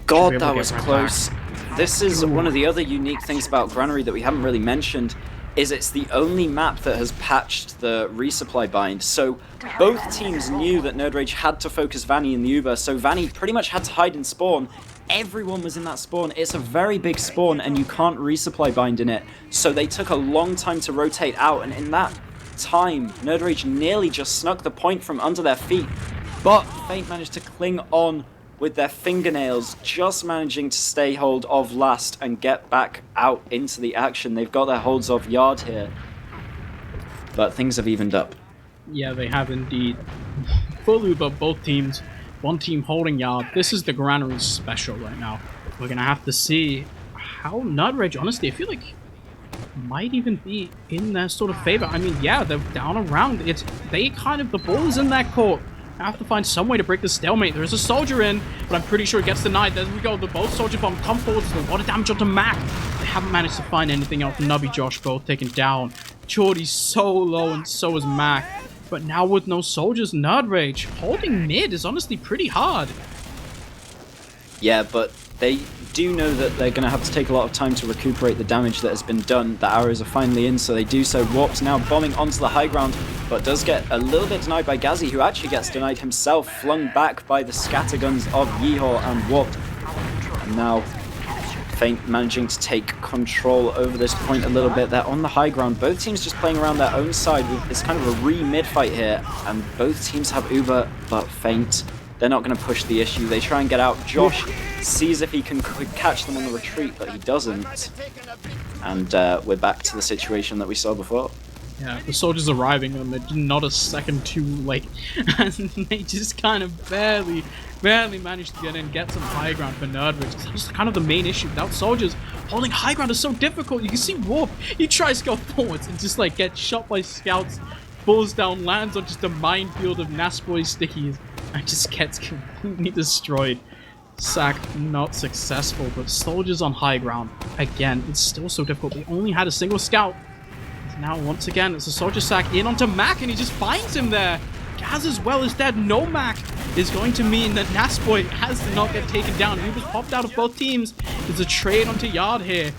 God, that was close. This is one of the other unique things about Granary that we haven't really mentioned, is it's the only map that has patched the resupply bind. So both teams knew that nerdRage had to focus Vanny in the Uber, so Vanny pretty much had to hide in spawn. Everyone was in that spawn. It's a very big spawn and you can't resupply bind in it. So they took a long time to rotate out, and in that time, nerdRage nearly just snuck the point from under their feet. But Feint managed to cling on with their fingernails, just managing to stay hold of last and get back out into the action. They've got their holds of yard here, but things have evened up. Yeah, they have indeed. Full Uber, both teams. One team holding yard. This is the Granary special right now. We're going to have to see how nerdRage, honestly, I feel like might even be in their sort of favor. I mean, yeah, they're down around. The ball is in their court. I have to find some way to break the stalemate. There is a soldier in, but I'm pretty sure it gets denied. There we go. The both soldier bomb come forward. There's a lot of damage onto Mac. They haven't managed to find anything else. Nubby Josh both taken down. Jordy's so low, and so is Mac. But now with no soldiers, nerdRage holding mid is honestly pretty hard. Yeah, but they do know that they're going to have to take a lot of time to recuperate the damage that has been done. The arrows are finally in, so they do so. Warp's now bombing onto the high ground, but does get a little bit denied by Gazzy, who actually gets denied himself, flung back by the scatterguns of Yeehor and Warped. And now Feint managing to take control over this point a little bit. They're on the high ground. Both teams just playing around their own side. It's kind of a re-mid fight here, and both teams have Uber, but Feint, they're not going to push the issue. They try and get out. Josh sees if he can catch them on the retreat, but he doesn't. And we're back to the situation that we saw before. Yeah, the soldiers arriving and they're not a second too late. And they just kind of barely managed to get some high ground for nerdRage. That's kind of the main issue. Without soldiers, holding high ground is so difficult. You can see Warp, he tries to go forwards and just like gets shot by scouts, falls down, lands on just a minefield of Nasboy stickies, and just gets completely destroyed. Sack not successful, but soldiers on high ground. Again, it's still so difficult. They only had a single scout. Now, once again, it's a soldier sack in onto Mac, and he just finds him there. Gaz as well is dead. No Mac is going to mean that Nasboy has to not get taken down. He was popped out of both teams. There's a trade onto Yard here.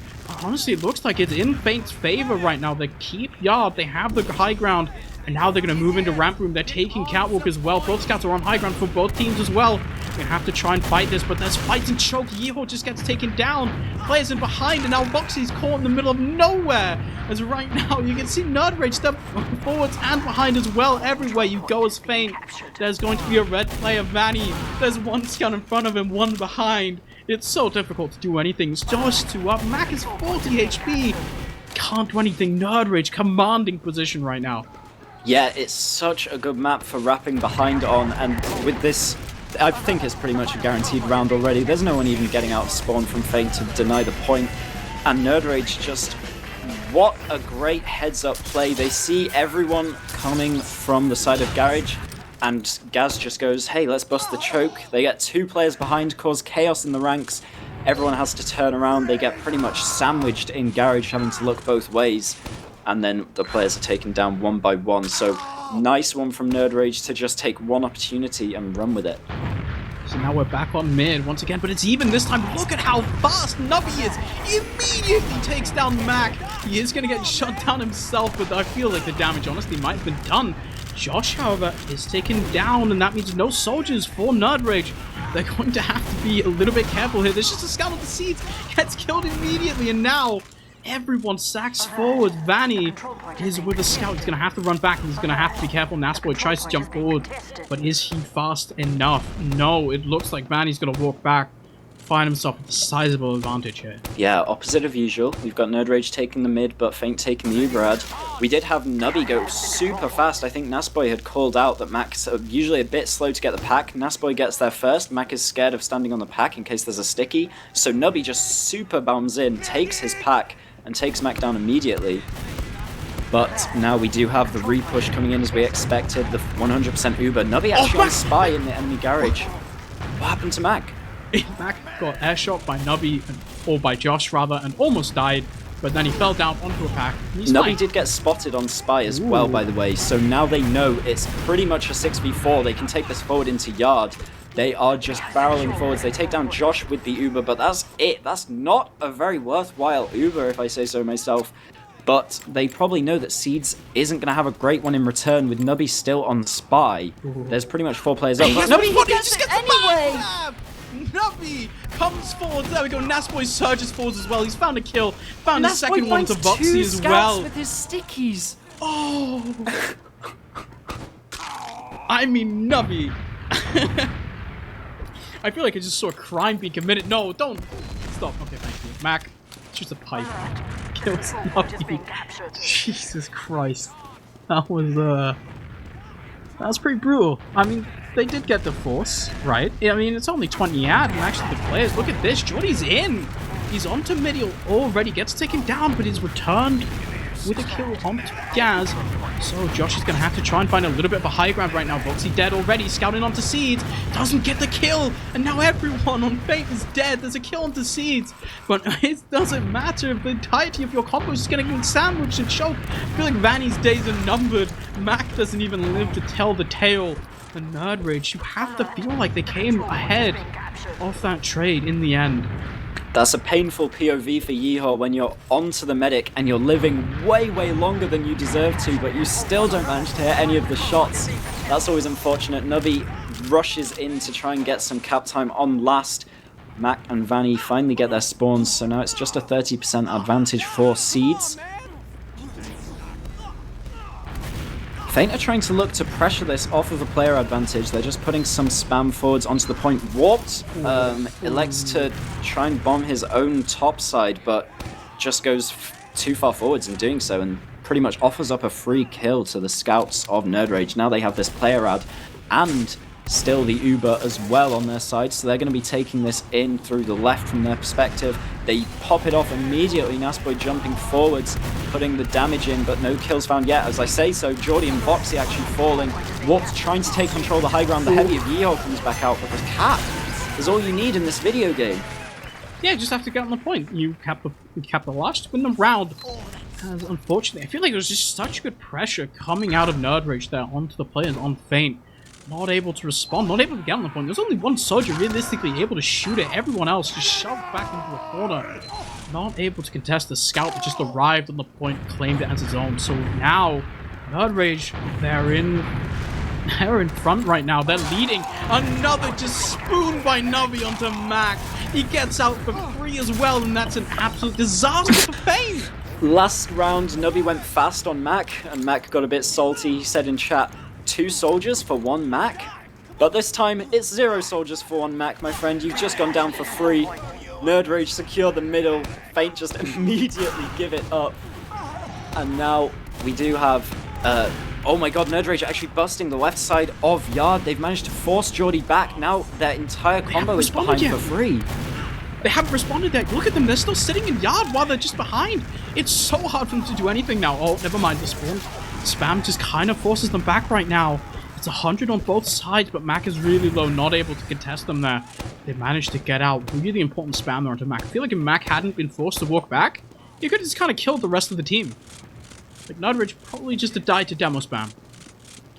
Honestly, it looks like it's in Feint's favor right now. They keep Yard. They have the high ground. And now they're going to move into ramp room. They're taking Catwalk as well. Both scouts are on high ground for both teams as well. We're going to have to try and fight this, but there's fights and choke. Yeehor just gets taken down. Players in behind, and now Voxy's caught in the middle of nowhere. As right now, you can see nerdRage step forwards and behind as well. Everywhere you go as Feint. There's going to be a red player, Vanny. There's one scout in front of him, one behind. It's so difficult to do anything. Josh 2 up. Mac is 40 HP. Can't do anything. nerdRage commanding position right now. Yeah, it's such a good map for wrapping behind on, and with this, I think it's pretty much a guaranteed round already. There's no one even getting out of spawn from Feint to deny the point, and nerdRage just, what a great heads-up play. They see everyone coming from the side of Garage, and Gaz just goes, hey, let's bust the choke. They get 2 players behind, cause chaos in the ranks. Everyone has to turn around. They get pretty much sandwiched in Garage, having to look both ways. And then the players are taken down one by one. So nice one from nerdRage to just take one opportunity and run with it. So now we're back on mid once again, but it's even this time. Look at how fast Nubby is. He immediately takes down Mac. He is going to get shut down himself, but I feel like the damage honestly might have been done. Josh, however, is taken down, and that means no soldiers for nerdRage. They're going to have to be a little bit careful here. There's just a scout on the seats, gets killed immediately, and now everyone sacks forward. Vanny is with a scout. He's going to have to run back, and he's going to have to be careful. Nasboy tries to jump forward, but is he fast enough? No, it looks like Vanny's going to walk back, find himself with a sizable advantage here. Yeah, opposite of usual. We've got nerdRage taking the mid, but Feint taking the Uberad. We did have Nubby go super fast. I think Nasboy had called out that Mac's usually a bit slow to get the pack. Nasboy gets there first. Mac is scared of standing on the pack in case there's a sticky. So Nubby just super bombs in, takes his pack, and takes Mac down immediately. But now we do have the repush coming in as we expected, the 100% Uber. Nubby actually on Spy in the enemy garage. What happened to Mac? Mac got airshot by Nubby, or by Josh rather, and almost died, but then he fell down onto a pack. Nubby did get spotted on Spy as well, by the way, so now they know it's pretty much a 6v4. They can take this forward into yard. They are just barreling forwards. They take down Josh with the Uber, but that's it. That's not a very worthwhile Uber, if I say so myself. But they probably know that Seeds isn't going to have a great one in return with Nubby still on Spy. There's pretty much 4 players up. Nubby, he gets it anyway! Nubby comes forward. There we go. Nasboy surges forwards as well. He's found a kill. Found a second one to Voxy as well. With his stickies. Oh. I mean, Nubby. I feel like I just saw a crime being committed. No, don't. Stop. Okay, thank you. Mac, choose a pipe. Kills Nubby. Jesus Christ. That was pretty brutal. I mean, they did get the force, right? I mean, it's only 20 ad, and actually the players, look at this. Jordy's in. He's onto mid, he'll already gets taken down, but he's returned with a kill onto Gaz. So Josh is going to have to try and find a little bit of a high ground right now. Voxy dead already, scouting onto Seeds. Doesn't get the kill, and now everyone on Fate is dead. There's a kill onto Seeds, but it doesn't matter if the entirety of your combo is just going to get sandwiched and choked. I feel like Vanny's days are numbered. Mac doesn't even live to tell the tale. And nerdRage, you have to feel like they came ahead of that trade in the end. That's a painful POV for Yeehaw when you're onto the medic and you're living way, way longer than you deserve to, but you still don't manage to hit any of the shots. That's always unfortunate. Nubby rushes in to try and get some cap time on last. Mac and Vanny finally get their spawns, so now it's just a 30% advantage for Seeds. Feint are trying to look to pressure this off of a player advantage. They're just putting some spam forwards onto the point. Warped elects to try and bomb his own top side, but just goes too far forwards in doing so and pretty much offers up a free kill to the scouts of nerdRage. Now they have this player ad and still the Uber as well on their side, so they're going to be taking this in through the left from their perspective. They pop it off immediately. Nasboy jumping forwards, putting the damage in, but no kills found yet. As I say so, Jordy and Voxy actually falling. Warped trying to take control of the high ground. The heavy of Yeehaw comes back out, but the cap is all you need in this video game. Yeah, you just have to get on the point. You cap the last, win the round. As unfortunately, I feel like there was just such good pressure coming out of nerdRage there onto the players on Feint. Not able to respond, not able to get on the point. There's only one soldier realistically able to shoot it. Everyone else just shoved back into a corner. Not able to contest the scout that just arrived on the point, claimed it as his own. So now, nerdRage, they're in front right now. They're leading. Another just spoon by Nubby onto Mac. He gets out for free as well, and that's an absolute disaster for Feint. Last round, Nubby went fast on Mac, and Mac got a bit salty. He said in chat, 2 soldiers for 1 Mac. But this time, it's 0 soldiers for 1 Mac, my friend. You've just gone down for free. nerdRage secure the middle. Feint just immediately give it up. And now we do have... oh my god, nerdRage actually busting the left side of yard. They've managed to force Jordy back. Now their entire combo is behind for free. They haven't responded yet. Look at them. They're still sitting in yard while they're just behind. It's so hard for them to do anything now. Oh, never mind the spawn. Spam just kind of forces them back right now. It's 100 on both sides, but Mac is really low, not able to contest them there. They managed to get out. Really important spam there onto Mac. I feel like if Mac hadn't been forced to walk back, he could have just kind of killed the rest of the team. Like, nerdRage probably just died to demo spam.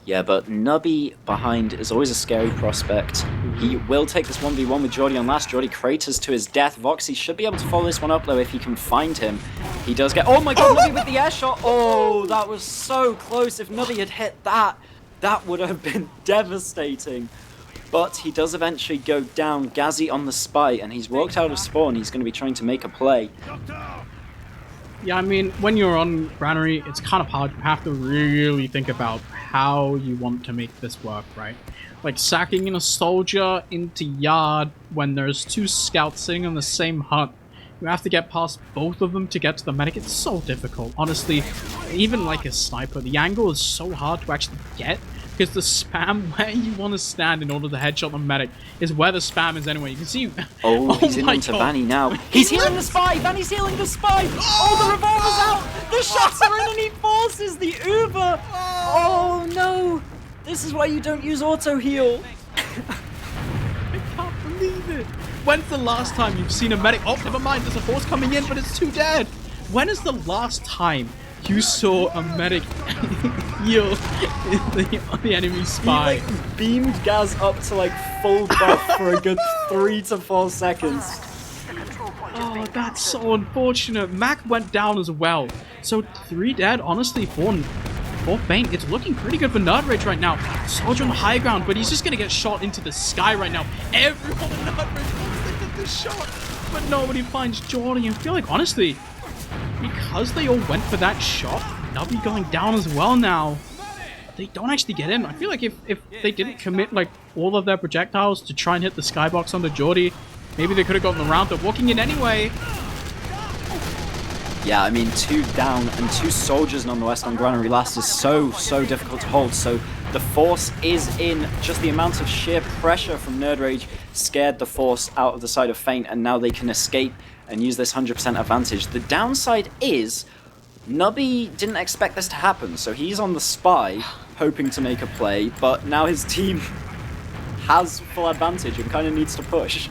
Yeah, but Nubby behind is always a scary prospect. He will take this 1v1 with Jordy on last. Jordy craters to his death. Voxy should be able to follow this one up, though, if he can find him. He does get... Oh my god, Nubby with the air shot! Oh, that was so close. If Nubby had hit that, that would have been devastating. But he does eventually go down. Gazzy on the spy, and he's walked out of spawn. He's going to be trying to make a play. Yeah, I mean, when you're on Granary, it's kind of hard. You have to really think about how you want to make this work, right? Like, sacking in a soldier into yard when there's 2 scouts sitting on the same hut You have to get past both of them to get to the medic. It's so difficult. Honestly, even like a sniper, the angle is so hard to actually get because the spam where you want to stand in order to headshot the medic is where the spam is anyway. You can see... Oh, he's in my onto God. Vanny now. He's healing the spy! Vanny's healing the spy! Oh, the revolver's out! The shots are in and he forces the Uber! Oh, no! This is why you don't use auto heal. I can't believe it. When's the last time you've seen a medic... Oh, never mind, there's a force coming in, but it's too dead. When is the last time you saw a medic heal the enemy spy? He like beamed Gaz up to like full buff for a good 3 to 4 seconds. Oh, that's so unfortunate. Mac went down as well. So 3 dead, honestly, 4 faint. It's looking pretty good for nerdRage right now. Soldier on the high ground, but he's just going to get shot into the sky right now. Everyone in nerdRage wants to get this shot, but nobody finds Jordy. I feel like, honestly, because they all went for that shot, Nubby going down as well now. They don't actually get in. I feel like if they didn't commit like all of their projectiles to try and hit the skybox on the Jordy, maybe they could have gotten the round. They're walking in anyway. Yeah, I mean, 2 down and 2 soldiers nonetheless on Granary last is so difficult to hold. So the force is in. Just the amount of sheer pressure from nerdRage scared the force out of the side of Feint, and now they can escape and use this 100% advantage. The downside is Nubby didn't expect this to happen, so he's on the spy hoping to make a play, but now his team has full advantage and kind of needs to push.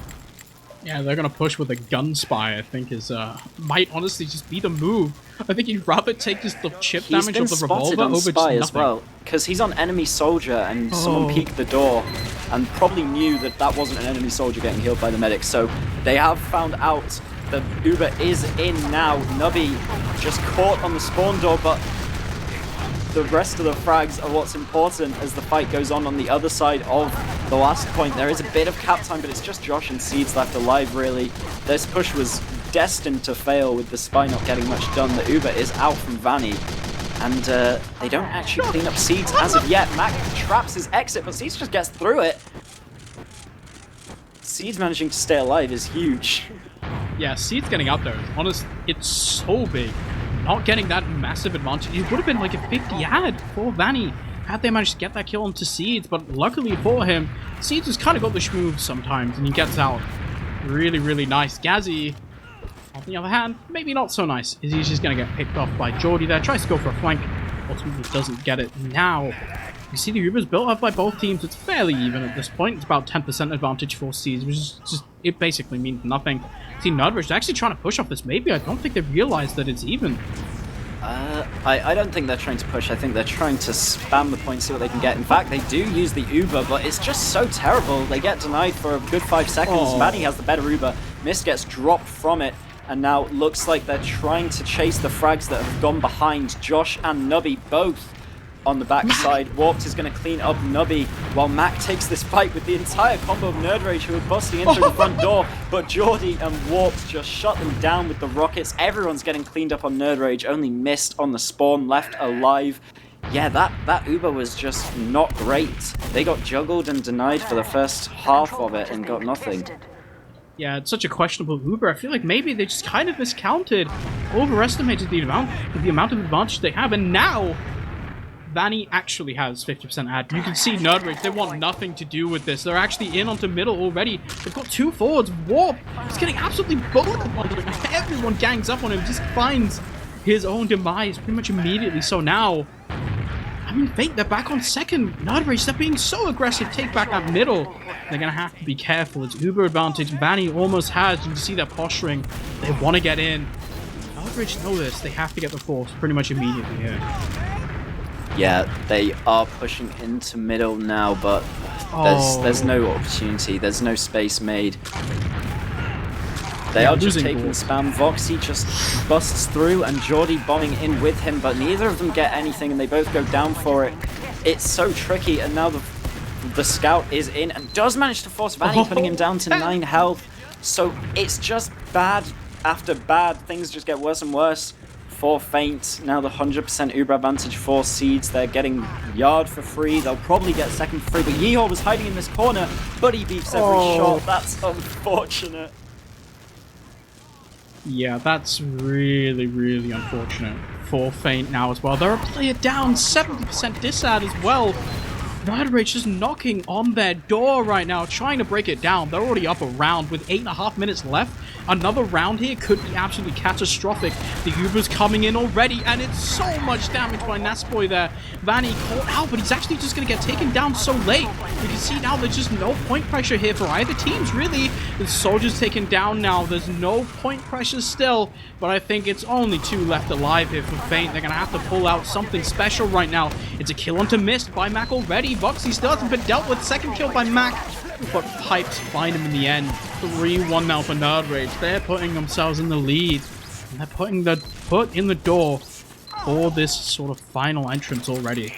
Yeah, they're gonna push with a gun spy, I think is might honestly just be the move. I think he'd rather take just the chip damage of the revolver over just spy nothing. as well, because he's on enemy soldier and someone peeked the door and probably knew that that wasn't an enemy soldier getting healed by the medic, so they have found out that Uber is in now. Nubby just caught on the spawn door, but the rest of the frags are what's important as the fight goes on the other side of the last point. There is a bit of cap time, but it's just Josh and Seeds left alive, really. This push was destined to fail with the spy not getting much done. The Uber is out from Vanny, and they don't actually clean up Seeds as of yet. Mac traps his exit, but Seeds just gets through it. Seeds managing to stay alive is huge. Yeah, Seed's getting out there. Honest, it's so big. Not getting that massive advantage. It would have been like a 50 ad for Vanny had they managed to get that kill onto Seeds, but luckily for him, Seeds has kind of got the schmoove sometimes, and he gets out really nice. Gazzy, on the other hand, maybe not so nice, as he's just going to get picked off by Jordy there. Tries to go for a flank, ultimately doesn't get it. Now, you see the Uber's built up by both teams. It's fairly even at this point. It's about 10% advantage for Seeds, which is just, it basically means nothing. See, nerdRage is actually trying to push off this. Maybe I don't think they've realized that it's even. I don't think they're trying to push. I think they're trying to spam the point, see what they can get. In fact, they do use the Uber, but it's just so terrible. They get denied for a good 5 seconds. Vanny has the better Uber. Mist gets dropped from it, and now it looks like they're trying to chase the frags that have gone behind. Josh and Nubby both on the backside. Warped is going to clean up Nubby while Mac takes this fight with the entire combo of nerdRage who are busting in through the front door, but Jordy and Warped just shut them down with the rockets. Everyone's getting cleaned up on nerdRage, only Mist on the spawn left alive. Yeah, that Uber was just not great. They got juggled and denied for the first half of it and got nothing. Yeah, it's such a questionable Uber. I feel like maybe they just kind of miscounted, overestimated the amount of advantage they have, and now Vanny actually has 50% ad. You can see nerdRage, they want nothing to do with this. They're actually in onto middle already. They've got 2 forwards. Warp is getting absolutely bullied. Everyone gangs up on him, just finds his own demise pretty much immediately. So now, I mean, Feint, they're back on second. nerdRage, they're being so aggressive. Take back that middle. They're going to have to be careful. It's Uber advantage. Vanny almost has. You can see their posturing. They want to get in. nerdRage know this. They have to get the force pretty much immediately here. Yeah, they are pushing into middle now, but there's no opportunity. There's no space made. They are just taking spam. Voxy just busts through and Jordy bombing in with him, but neither of them get anything and they both go down for it. It's so tricky, and now the scout is in and does manage to force Vanny, putting him down to 9 health. So it's just bad after bad. Things just get worse and worse for Feint. Now the 100% Uber advantage for Seeds. They're getting Yard for free. They'll probably get second for free, but Yeehaw was hiding in this corner, but he beefs every shot. That's unfortunate. Yeah, that's really, really unfortunate for Feint now as well. They're a player down, 70% disad as well. nerdRage just knocking on their door right now, trying to break it down. They're already up a round with 8.5 minutes left. Another round here could be absolutely catastrophic. The Uber's coming in already, and it's so much damage by Nasboy there. Vanny caught out, but he's actually just going to get taken down so late. You can see now there's just no point pressure here for either teams, really. The Soldier's taken down now. There's no point pressure still, but I think it's only 2 left alive here for Feint. They're going to have to pull out something special right now. It's a kill onto Mist by Mac already. Voxy still hasn't been dealt with. Second kill by Mac, but Pipes find him in the end. 3-1 now for nerdRage. They're putting themselves in the lead. And they're putting the foot in the door for this sort of final entrance already.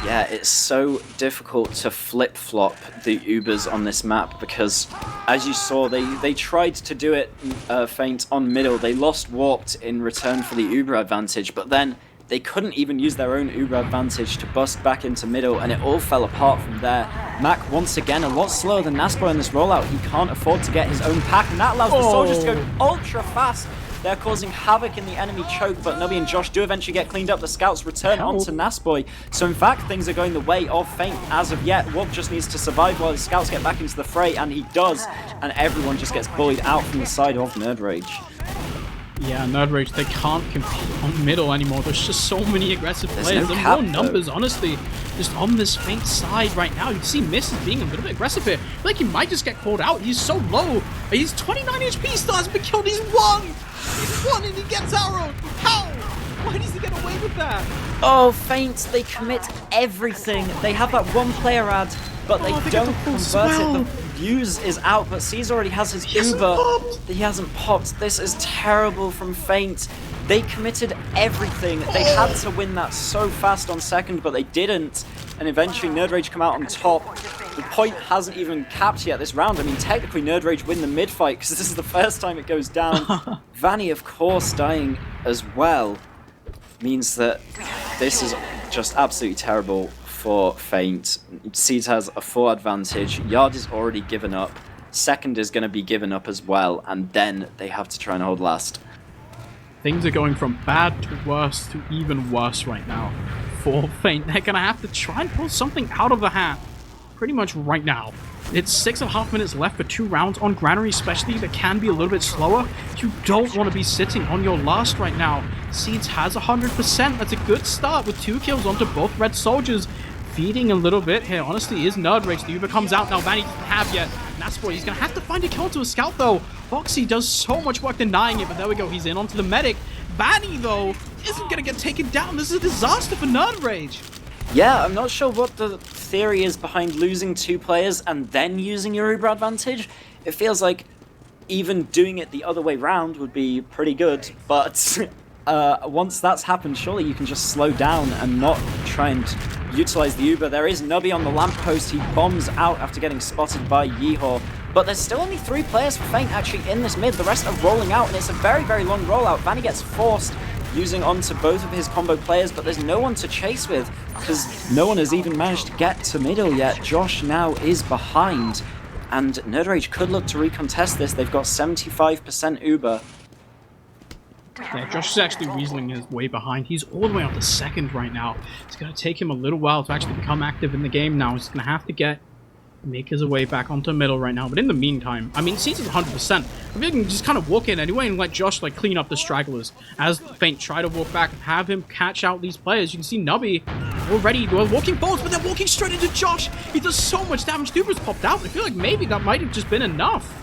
Yeah, it's so difficult to flip-flop the Ubers on this map because, as you saw, they tried to do it Feint on middle. They lost Warped in return for the Uber advantage, but then they couldn't even use their own Uber advantage to bust back into middle, and it all fell apart from there. Mac, once again, a lot slower than Nasbo in this rollout. He can't afford to get his own pack, and that allows the Soldiers to go ultra fast. They're causing havoc in the enemy choke, but Nubby and Josh do eventually get cleaned up. The scouts return onto Nasboy. So in fact, things are going the way of Feint as of yet. Warp just needs to survive while the scouts get back into the fray, and he does. And everyone just gets bullied out from the side of nerdRage. Yeah, nerdRage, they can't compete on middle anymore. There's just so many aggressive players. No There's cap, more numbers, honestly, just on this Feint side right now. You can see Mist is being a little bit aggressive here. I feel like he might just get called out. He's so low. He's 29 HP, still hasn't been killed. He's won! He's won and he gets arrowed! How? Why does he get away with that? Oh, Feint, they commit everything. They have that one player ad, but they don't convert it. The Fuse is out, but C's already has his Uber. He hasn't popped. This is terrible from Feint. They committed everything. They had to win that so fast on second, but they didn't. And eventually nerdRage come out on top. The point hasn't even capped yet this round. I mean, technically nerdRage win the mid-fight because this is the first time it goes down. Vanny, of course, dying as well means that this is just absolutely terrible for Feint. Seeds has a 4 advantage. Yard is already given up. Second is going to be given up as well, and then they have to try and hold last. Things are going from bad to worse to even worse right now for Feint. They're going to have to try and pull something out of the hat pretty much right now. It's 6.5 minutes left for 2 rounds on Granary, especially that can be a little bit slower. You don't want to be sitting on your last right now. Seeds has 100%. That's a good start with 2 kills onto both Red Soldiers. Feeding a little bit here, honestly, is nerdRage. The Uber comes out now. Vanny doesn't have yet. Nasboy, he's going to have to find a kill to a scout, though. Foxy does so much work denying it, but there we go. He's in onto the medic. Vanny, though, isn't going to get taken down. This is a disaster for nerdRage. Yeah, I'm not sure what the theory is behind losing 2 players and then using your Uber advantage. It feels like even doing it the other way round would be pretty good, but once that's happened, surely you can just slow down and not try and utilize the Uber. There is Nubby on the lamppost. He bombs out after getting spotted by Yeehor. But there's still only 3 players for Feint actually in this mid. The rest are rolling out, and it's a very, very long rollout. Vanny gets forced using onto both of his combo players, but there's no one to chase with because no one has even managed to get to middle yet. Josh now is behind, and nerdRage could look to recontest this. They've got 75% Uber. Yeah, Josh is actually weaseling his way behind. He's all the way up to second right now. It's going to take him a little while to actually become active in the game now. He's going to have to make his way back onto middle right now. But in the meantime, I mean, Seeds is 100%. I think you can just kind of walk in anyway and let Josh like clean up the stragglers. As Feint try to walk back and have him catch out these players. You can see Nubby already walking forwards, but they're walking straight into Josh. He does so much damage. Duper's popped out. I feel like maybe that might have just been enough.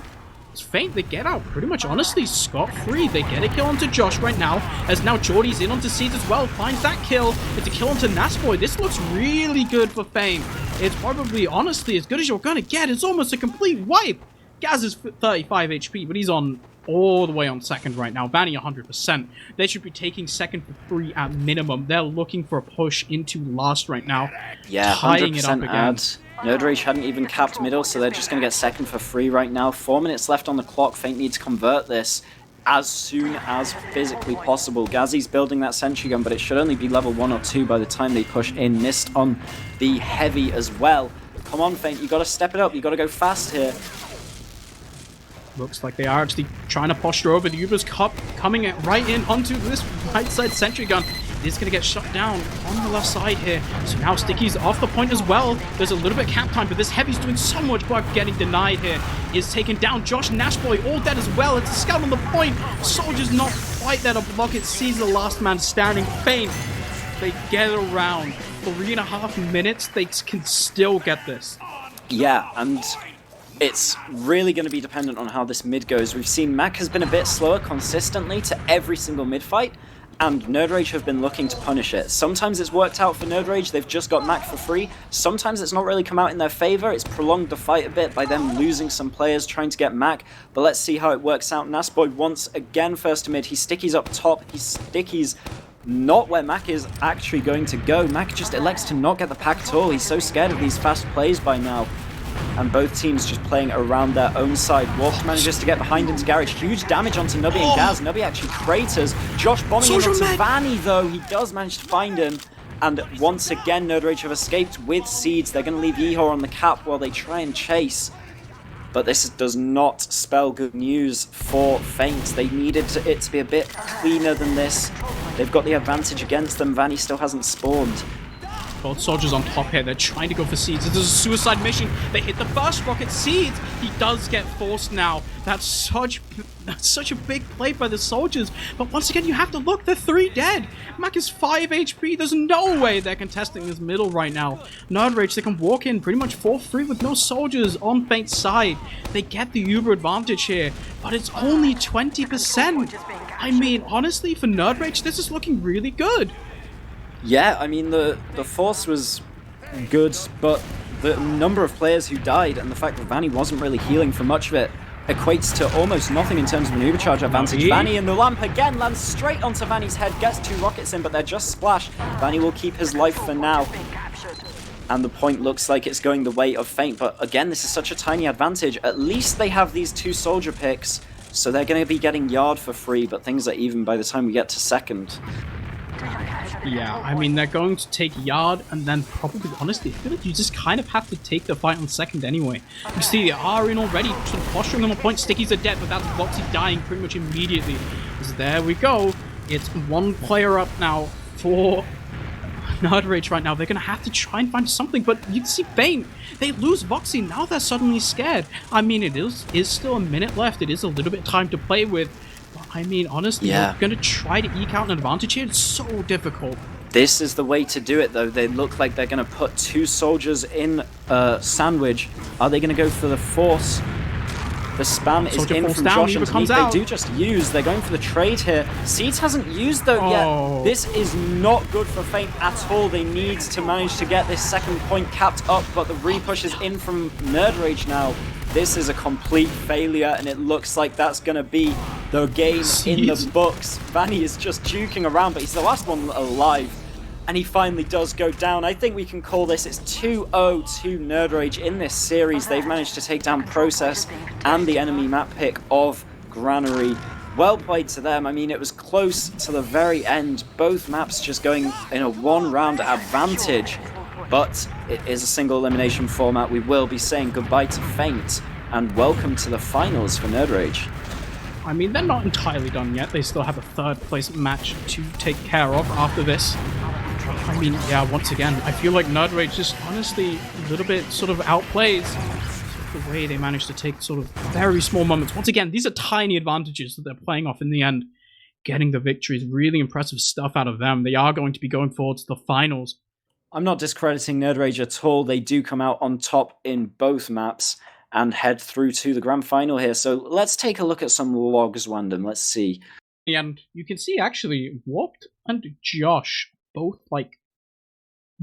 It's Feint, they get out pretty much honestly scot-free. They get a kill onto Josh right now, as now Geordie's in onto Seeds as well, finds that kill. It's a kill onto Nasboy. This looks really good for Feint. It's probably honestly as good as you're gonna get. It's almost a complete wipe. Gaz is 35 HP, but he's on all the way on second right now. Vanny 100%. They should be taking second for free at minimum. They're looking for a push into last right now. Yeah, tying it up 100% again. ads. nerdRage hadn't even capped middle, so they're just going to get second for free right now. 4 minutes left on the clock. Feint need to convert this as soon as physically possible. Gazzy's building that sentry gun, but it should only be level 1 or 2 by the time they push in. Mist on the heavy as well. Come on, Feint, you got to step it up. You got to go fast here. Looks like they are actually trying to posture over. The Uber's coming right in onto this right side sentry gun. It is going to get shut down on the left side here. So now Sticky's off the point as well. There's a little bit of cap time, but this Heavy's doing so much work getting denied here. Is taken down. Josh Nashboy all dead as well. It's a scout on the point. Soldier's not quite there to block it. Sees the last man standing. Faint. They get around. 3.5 minutes. They can still get this. Yeah, and it's really going to be dependent on how this mid goes. We've seen Mac has been a bit slower consistently to every single mid fight, and nerdRage have been looking to punish it. Sometimes it's worked out for nerdRage, they've just got Mac for free. Sometimes it's not really come out in their favor, it's prolonged the fight a bit by them losing some players trying to get Mac, but let's see how it works out. Nasboy once again first to mid, he Sticky's up top, he Sticky's not where Mac is actually going to go. Mac just elects to not get the pack at all, he's so scared of these fast plays by now. And both teams just playing around their own side. Wolf manages to get behind into Garage. Huge damage onto Nubby and Gaz. Nubby actually craters. Josh bombing in onto Vanny though. He does manage to find him. And once again, nerdRage have escaped with Seeds. They're going to leave Yeehor on the cap while they try and chase. But this does not spell good news for Feint. They needed it to be a bit cleaner than this. They've got the advantage against them. Vanny still hasn't spawned. Both soldiers on top here. They're trying to go for Seeds. This is a suicide mission. They hit the first rocket. Seeds, he does get forced now. That's such a big play by the soldiers. But once again, you have to look. They're 3 dead. Mac is 5 HP. There's no way they're contesting this middle right now. nerdRage, they can walk in pretty much 4-3 with no soldiers on Feint's side. They get the Uber advantage here, but it's only 20%. I mean, honestly, for nerdRage, this is looking really good. Yeah, I mean, the force was good, but the number of players who died and the fact that Vanny wasn't really healing for much of it equates to almost nothing in terms of an Ubercharge advantage. Vanny in the lamp again lands straight onto Vanny's head, gets 2 rockets in, but they're just splashed. Vanny will keep his life for now. And the point looks like it's going the way of Feint, but again, this is such a tiny advantage. At least they have these 2 soldier picks, so they're going to be getting Yard for free, but things are even by the time we get to second. Yeah, I mean, they're going to take Yard, and then probably, honestly, I feel like you just kind of have to take the fight on second anyway. You see, they are in already, sort of posturing on the point. Stickies are dead, but that's Voxy dying pretty much immediately. So there we go. It's 1 player up now for nerdRage right now. They're going to have to try and find something, but you can see Feint. They lose Voxy, now they're suddenly scared. I mean, it is still a minute left. It is a little bit of time to play with. I mean, honestly, yeah, we're going to try to eke out an advantage here. It's so difficult. This is the way to do it, though. They look like they're going to put 2 soldiers in sandwich. Are they going to go for the force? The spam is in from Josh underneath. They do just use. They're going for the trade here. Seeds hasn't used, though, yet. This is not good for Feint at all. They need to manage to get this second point capped up, but the repush is in from nerdRage now. This is a complete failure, and it looks like that's going to be the game in the books. Vanny is just juking around, but he's the last one alive. And he finally does go down. I think we can call this, it's 2-0 to nerdRage in this series. They've managed to take down Process and the enemy map pick of Granary. Well played to them. I mean, it was close to the very end. Both maps just going in a 1-round advantage. But it is a single elimination format. We will be saying goodbye to Feint and welcome to the finals for nerdRage. I mean, they're not entirely done yet. They still have a 3rd place match to take care of after this. I mean, yeah, once again, I feel like nerdRage just honestly a little bit sort of outplays the way they managed to take sort of very small moments. Once again, these are tiny advantages that they're playing off in the end. Getting the victory is really impressive stuff out of them. They are going to be going forward to the finals. I'm not discrediting nerdRage at all. They do come out on top in both maps and head through to the grand final here. So let's take a look at some logs, Wandum. Let's see. And you can see actually Warped and Josh both like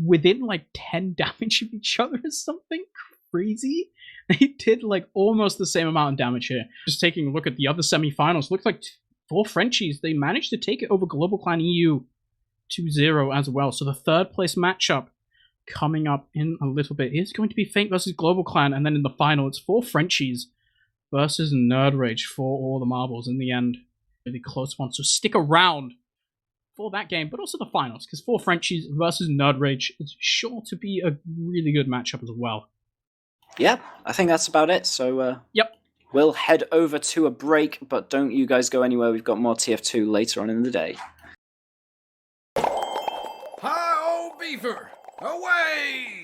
within like 10 damage of each other or something crazy. They did like almost the same amount of damage here. Just taking a look at the other semifinals, looks like 4 Frenchies. They managed to take it over Global Clan EU 2-0 as well. So the 3rd place matchup coming up in a little bit is going to be Feint versus Global Clan, and then in the final it's 4 Frenchies versus nerdRage for all the marbles in the end. Really close one, so stick around for that game, but also the finals, because 4 Frenchies versus nerdRage is sure to be a really good matchup as well. Yeah, I think that's about it. So yep. We'll head over to a break, but don't you guys go anywhere. We've got more TF2 later on in the day. Hi, old beaver! Away!